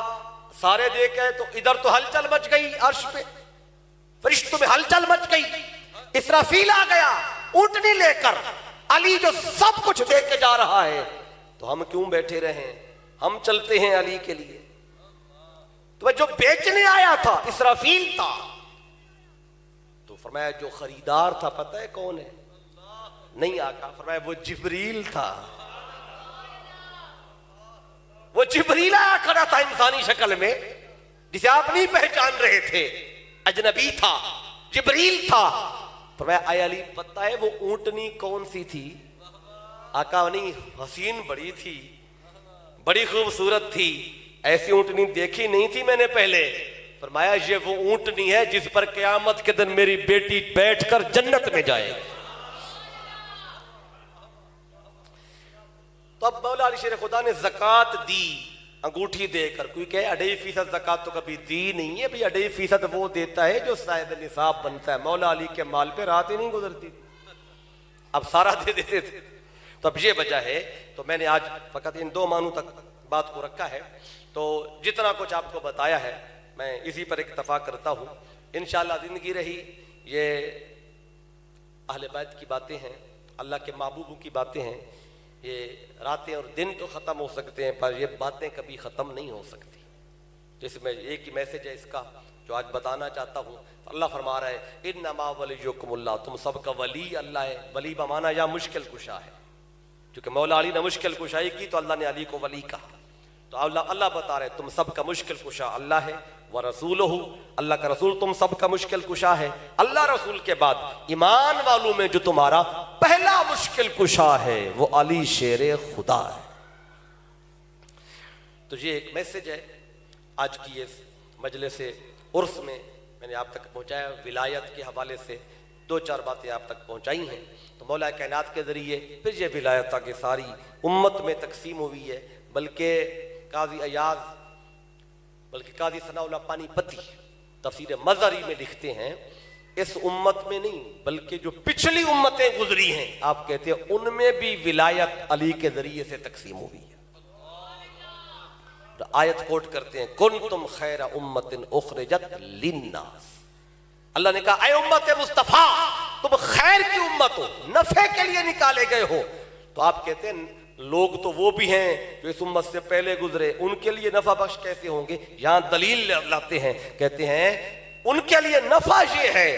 سارے دے کے تو ادھر تو ہلچل مچ گئی. عرش پہ فرشتوں میں ہلچل مچ گئی. اسرافیل آ گیا اونٹنی لے کر. علی جو سب کچھ دے کے جا رہا ہے تو ہم کیوں بیٹھے رہیں؟ ہم چلتے ہیں علی کے لیے. تو جو بیچنے آیا تھا اسرافیل تھا. تو فرمایا جو خریدار تھا پتہ ہے کون ہے؟ نہیں آقا. فرمایا وہ جبریل تھا. وہ جبریل آیا کھڑا تھا انسانی شکل میں، جسے آپ نہیں پہچان رہے تھے. اجنبی تھا، جبریل تھا. فرمایا اے علی پتہ ہے وہ اونٹنی کون سی تھی؟ آقا نہیں حسین بڑی تھی، بڑی خوبصورت تھی، ایسی اونٹنی دیکھی نہیں تھی میں نے پہلے. فرمایا یہ وہ اونٹنی ہے جس پر قیامت کے دن میری بیٹی بیٹھ کر جنت میں جائے. تو اب مولا علی شیر خدا نے زکوٰۃ دی انگوٹھی دے کر. کوئی کہے 2.5% زکوٰۃ تو کبھی دی نہیں ہے. بھئی 2.5% وہ دیتا ہے جو صاحب نصاب بنتا ہے. مولا علی کے مال پہ رات ہی نہیں گزرتی تھی، اب سارا دے دیتے تھے. تو اب یہ وجہ ہے. تو میں نے آج فقط ان 2 معنوں تک بات کو رکھا ہے. تو جتنا کچھ آپ کو بتایا ہے میں اسی پر اکتفا کرتا ہوں. انشاءاللہ زندگی رہی یہ اہل بیت کی باتیں ہیں، اللہ کے محبوبوں کی باتیں ہیں. یہ راتیں اور دن تو ختم ہو سکتے ہیں پر یہ باتیں کبھی ختم نہیں ہو سکتی. جس میں ایک ہی میسج ہے اس کا جو آج بتانا چاہتا ہوں. اللہ فرما رہا ہے انما ولیکم اللہ، تم سب کا ولی اللہ ہے. ولی بمانا یا مشکل کشا ہے. چونکہ مولا علی نے مشکل کشائی کی تو اللہ نے علی کو ولی کہا. تو اللہ بتا رہے تم سب کا مشکل کشا اللہ ہے. ورسولہ، اللہ کا رسول تم سب کا مشکل کشا ہے. اللہ رسول کے بعد ایمان والوں میں جو تمہارا پہلا مشکل کشا ہے وہ علی شیر خدا ہے. تو یہ ایک میسج ہے آج کی اس مجلس عرس میں میں نے آپ تک پہنچایا. ولایت کے حوالے سے 2-4 باتیں آپ تک پہنچائی ہیں. تو مولا کائنات کے ذریعے پھر یہ ولایت تاکہ ساری امت میں تقسیم ہوئی ہے. بلکہ قاضی ایاز بلکہ قاضی ثناء اللہ پانی پتی تفسیر مظہری میں لکھتے ہیں اس امت میں نہیں بلکہ جو پچھلی امتیں گزری ہیں آپ کہتے ہیں ان میں بھی ولایت علی کے ذریعے سے تقسیم ہوئی ہے. آیت کوٹ کرتے ہیں کنتم خیر امت اخرجت للناس. اللہ نے کہا اے امت مصطفیٰ تم خیر کی امت ہو، نفع کے لیے نکالے گئے ہو. تو آپ کہتے ہیں لوگ تو وہ بھی ہیں جو اس امت سے پہلے گزرے، ان کے لیے نفع بخش کیسے ہوں گے؟ یہاں دلیل لاتے ہیں، کہتے ہیں ان کے لیے نفع یہ ہے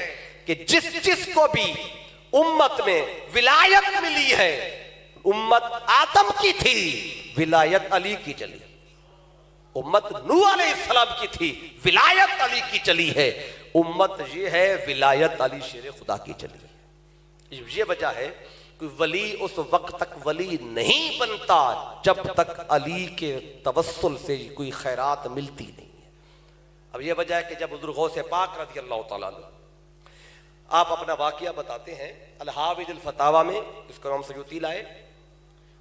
کہ جس کو بھی امت میں ولایت ملی ہے، امت آدم کی تھی ولایت علی کی چلی، امت نوح علیہ السلام کی تھی ولایت علی کی چلی ہے، امت یہ ہے ولایت علی شیر خدا کی چلی ہے. یہ وجہ ہے کہ ولی اس وقت تک ولی نہیں بنتا جب تک علی کے توسل سے کوئی خیرات ملتی نہیں ہے. اب یہ وجہ ہے کہ جب حضور غوث پاک رضی اللہ تعالیٰ عنہ آپ اپنا واقعہ بتاتے ہیں الحاوج الفتاوی میں، اس کو امام سیوطی لائے،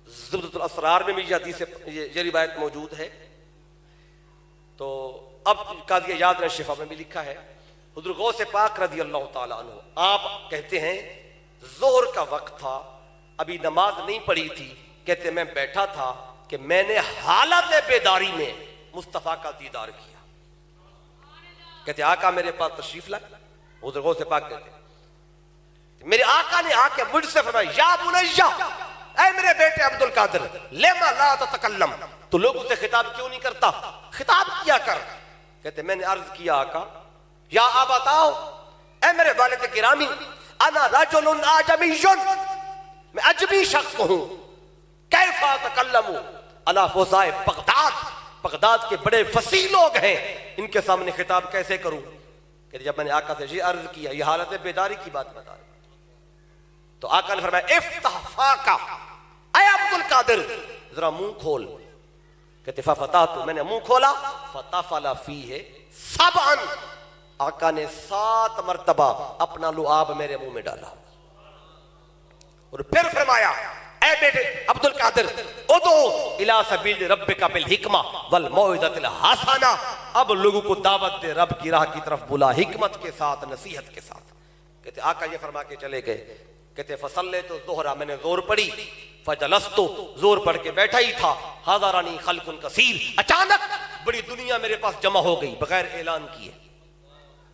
زبدۃ الاسرار میں بھی یہ حدیث یہ روایت موجود ہے. تو اب قاضی ایاز نے شفا میں بھی لکھا ہے حضور غوث پاک رضی اللہ تعالیٰ عنہ آپ کہتے ہیں ظہر کا وقت تھا، ابھی نماز نہیں پڑھی تھی، کہتے میں بیٹھا تھا کہ میں نے حالت بیداری میں مصطفیٰ کا دیدار کیا. کہتے آقا میرے پاس تشریف لائے. حضور غوث پاک کہتے میرے آقا نے آ کے مجھ سے فرمایا یا بنیہ، اے میرے بیٹے عبد القادر، لما لا تتکلم، تو لوگوں سے خطاب کیوں نہیں کرتا؟ خطاب کیا کر. کہتے میں نے عرض کیا آقا یا آپ بتاؤ اے میرے والد گرامی، انا رجل اعجمی، میں عجمی شخص ہوں، کیف اتکلم علی فضاء بغداد، بغداد کے بڑے فصیح لوگ ہیں، ان کے سامنے خطاب کیسے کروں؟ کہ جب میں نے آقا سے یہ عرض کیا، یہ حالت بیداری کی بات بتا رہے، تو آقا نے فرمایا افتح فاکا، اے عبد القادر ذرا منہ کھول. کہتے ففتحت، میں نے منہ کھولا، فتفل فیہ سبعا، آقا نے 7 مرتبہ اپنا لعاب میرے منہ میں ڈالا اور پھر فرمایا اے بیٹے عبد القادر ادعو الی سبیل ربک بالحکمہ والموعظۃ الحسنہ، اب لوگوں کو دعوت دے رب کی راہ کی طرف بلا، حکمت کے ساتھ، نصیحت کے ساتھ. کہتے آقا یہ فرما کے چلے گئے. کہتے فصلیت الظہر، میں نے زور پڑھی، فجلست، زور پڑھ کے بیٹھا ہی تھا، حاضرنی خلق کثیر، اچانک بڑی دنیا میرے پاس جمع ہو گئی بغیر اعلان کیے.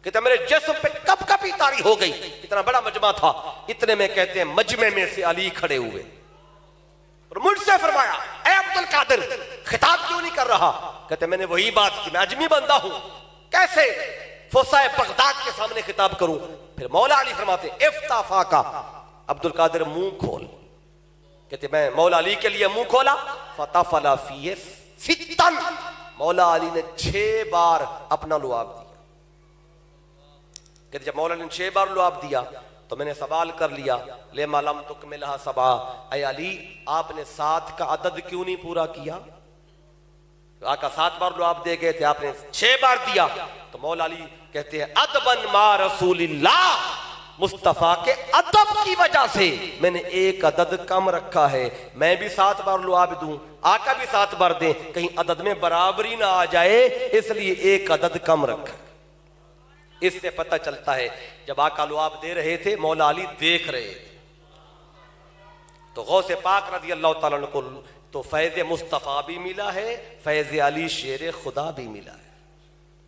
کہتے میرے جسم پہ کب کبھی طاری ہو گئی، اتنا بڑا مجمع تھا، اتنے میں کہتے ہیں مجمع میں سے علی کھڑے ہوئے اور مجھ سے فرمایا اے عبد القادر خطاب کیوں نہیں کر رہا؟ کہتے میں نے وہی بات کی، میں عجمی بندہ ہوں، کیسے فضاء بغداد کے سامنے خطاب کروں؟ پھر مولا علی فرماتے افتح فاکا، عبد القادر منہ کھول. کہتے میں مولا علی کے لیے منہ کھولا، فتفل فیہ ستا، مولا علی نے 6 بار اپنا لعاب دیا. کہتے جب مولا نے 6 بار لعاب دیا تو میں نے سوال کر لیا لما لم تکملھا سبعا، اے علی آپ نے 7 کا عدد کیوں نہیں پورا کیا؟ آقا 7 بار لعاب دے گئے تھے، آپ نے 6 بار دیا۔ تو مولا علی کہتے ہیں ادبن ما رسول اللہ، مصطفیٰ کے ادب کی وجہ سے میں نے 1 عدد کم رکھا ہے۔ میں بھی 7 بار لعاب دوں، آقا بھی 7 بار دیں، کہیں عدد میں برابری نہ آ جائے، اس لیے 1 عدد کم رکھا۔ اس سے پتہ چلتا ہے جب آقا لعاب دے رہے تھے مولا علی دیکھ رہے تھے۔ تو غوث پاک رضی اللہ تعالیٰ عنہ کو تو فیض مصطفیٰ بھی ملا ہے، فیض علی شیر خدا بھی ملا ہے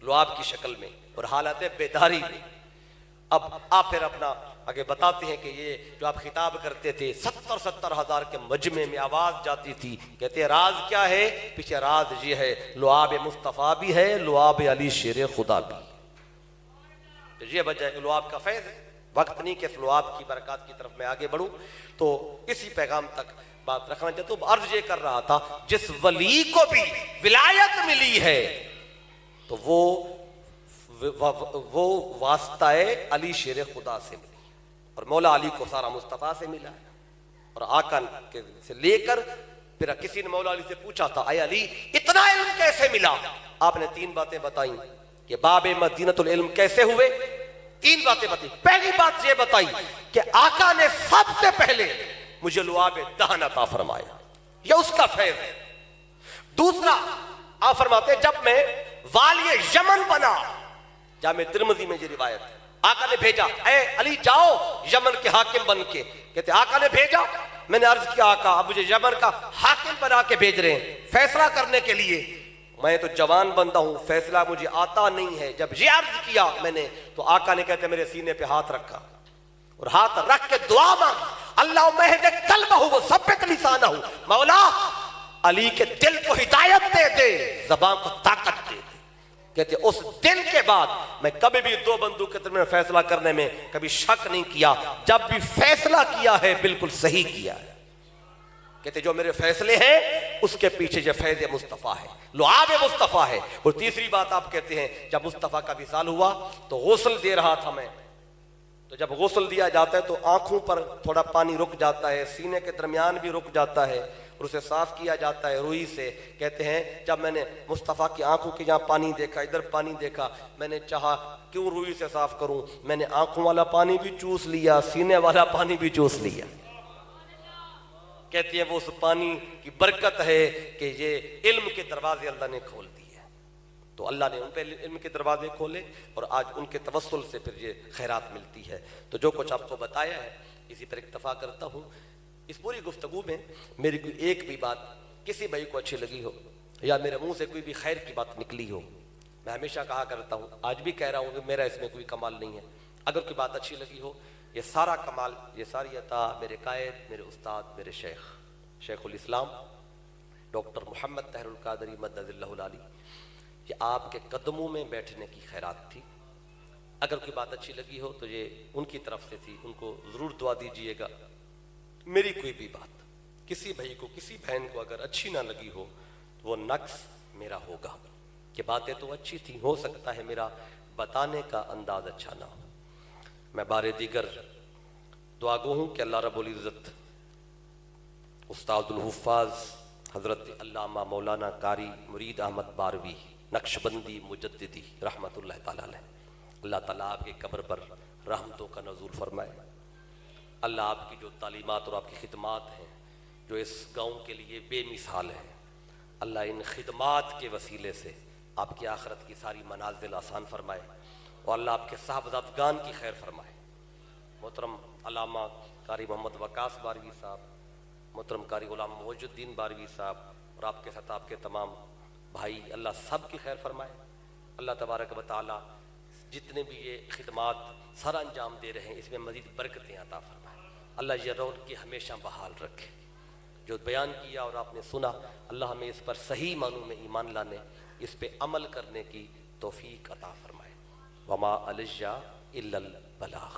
لعاب کی شکل میں اور حالت بیداری میں۔ اب آپ پھر اپنا آگے بتاتے ہیں کہ یہ جو آپ خطاب کرتے تھے 70 ہزار کے مجمع میں آواز جاتی تھی، کہتے ہیں راز کیا ہے؟ پیچھے راز یہ ہے لعاب مصطفیٰ بھی ہے، لعاب علی شیر خدا بھی، یہ وجہ ہے لعاب کا فیض ہے۔ وقت نہیں کہ اس لعاب کی برکات کی طرف میں آگے بڑھوں، تو اسی پیغام تک بات رکھنا چاہتا ہوں۔ عرض یہ کر رہا تھا جس ولی کو بھی ولایت ملی ہے تو وہ واسطہ علی شیر خدا سے ملی، اور مولا علی کو سارا مصطفیٰ سے ملا ہے۔ اور آقا سے لے کر پھر کسی نے مولا علی سے پوچھا تھا اے علی اتنا علم کیسے ملا؟ آپ نے 3 باتیں بتائیں کہ باب مدینۃ العلم کیسے ہوئے، 3 باتیں بتائیں۔ پہلی بات یہ بتائی کہ آقا نے سب سے پہلے مجھے لعاب دہن عطا فرمایا، یہ اس کا فیض ہے۔ دوسرا آپ فرماتے جب میں والی یمن بنا، جامع ترمذی میں یہ روایت ہے، آقا نے بھیجا اے علی جاؤ یمن کے حاکم بن کے، کہتے آقا نے بھیجا، میں نے عرض کیا آقا اب مجھے یمن کا حاکم بنا کے بھیج رہے ہیں فیصلہ کرنے کے لیے، میں تو جوان بندہ ہوں، فیصلہ مجھے آتا نہیں ہے۔ جب یہ عرض کیا میں نے تو آقا نے کہتے میرے سینے پہ ہاتھ رکھا اور ہاتھ رکھ کے دعا مانگی اللہم اہد قلبہ وثبت لسانہ، مولا علی کے دل کو ہدایت دے دے، زبان کو طاقت دے دے۔ کہتے اس دن کے بعد میں کبھی بھی 2 بندوں کے درمیان فیصلہ کرنے میں کبھی شک نہیں کیا، جب بھی فیصلہ کیا ہے بالکل صحیح کیا ہے۔ کہتے جو میرے فیصلے ہیں اس کے پیچھے یہ فیض مصطفیٰ ہے، لعاب مصطفیٰ ہے۔ اور تیسری بات آپ کہتے ہیں جب مصطفیٰ کا وصال ہوا تو غسل دے رہا تھا میں، تو جب غسل دیا جاتا ہے تو آنکھوں پر تھوڑا پانی رک جاتا ہے، سینے کے درمیان بھی رک جاتا ہے اور اسے صاف کیا جاتا ہے روئی سے۔ کہتے ہیں جب میں نے مصطفیٰ کی آنکھوں کے یہاں پانی دیکھا، ادھر پانی دیکھا، میں نے چاہا کیوں روئی سے صاف کروں، میں نے آنکھوں والا پانی بھی چوس لیا، سینے والا پانی بھی چوس لیا۔ کہتی ہیں وہ اس پانی کی برکت ہے کہ یہ علم کے دروازے اللہ نے کھول دیے، تو اللہ نے ان پہ علم کے دروازے کھولے اور آج ان کے توسل سے پھر یہ خیرات ملتی ہے۔ تو جو کچھ آپ کو بتایا ہے اسی پر اکتفا کرتا ہوں۔ اس پوری گفتگو میں میری کوئی ایک بھی بات کسی بھائی کو اچھی لگی ہو یا میرے منہ سے کوئی بھی خیر کی بات نکلی ہو، میں ہمیشہ کہا کرتا ہوں، آج بھی کہہ رہا ہوں کہ میرا اس میں کوئی کمال نہیں ہے۔ اگر کوئی بات اچھی لگی ہو، یہ سارا کمال، یہ ساری عطا میرے قائد، میرے استاد، میرے شیخ الاسلام ڈاکٹر محمد طاہر القادری مدد اللہ العالی، یہ آپ کے قدموں میں بیٹھنے کی خیرات تھی۔ اگر کوئی بات اچھی لگی ہو تو یہ ان کی طرف سے تھی، ان کو ضرور دعا دیجئے گا۔ میری کوئی بھی بات کسی بھائی کو، کسی بہن کو اگر اچھی نہ لگی ہو تو وہ نقص میرا ہوگا کہ باتیں تو اچھی تھیں، ہو سکتا ہے میرا بتانے کا انداز اچھا نہ ہو۔ میں بار دیگر دعا گو ہوں کہ اللہ رب العزت استاد الحفاظ حضرت علامہ مولانا قاری مرید احمد باروی نقشبندی مجددی رحمت اللہ تعالیٰ علیہ، اللہ تعالیٰ آپ کی قبر پر رحمتوں کا نزول فرمائے۔ اللہ آپ کی جو تعلیمات اور آپ کی خدمات ہیں جو اس گاؤں کے لیے بے مثال ہیں، اللہ ان خدمات کے وسیلے سے آپ کی آخرت کی ساری منازل آسان فرمائے اور اللہ آپ کے صاحبزادگان کی خیر فرمائے۔ محترم علامہ قاری محمد وقاص باروی صاحب، محترم قاری غلام موجود الدین باروی صاحب اور آپ کے ساتھ آپ کے تمام بھائی، اللہ سب کی خیر فرمائے۔ اللہ تبارک و تعالی جتنے بھی یہ خدمات سر انجام دے رہے ہیں اس میں مزید برکتیں عطا فرمائے۔ اللہ یہ روح کی ہمیشہ بحال رکھے۔ جو بیان کیا اور آپ نے سنا، اللہ ہمیں اس پر صحیح معنوں میں ایمان لانے، اس پہ عمل کرنے کی توفیق عطا فرمائے۔ وما علیہ الا البلاغ۔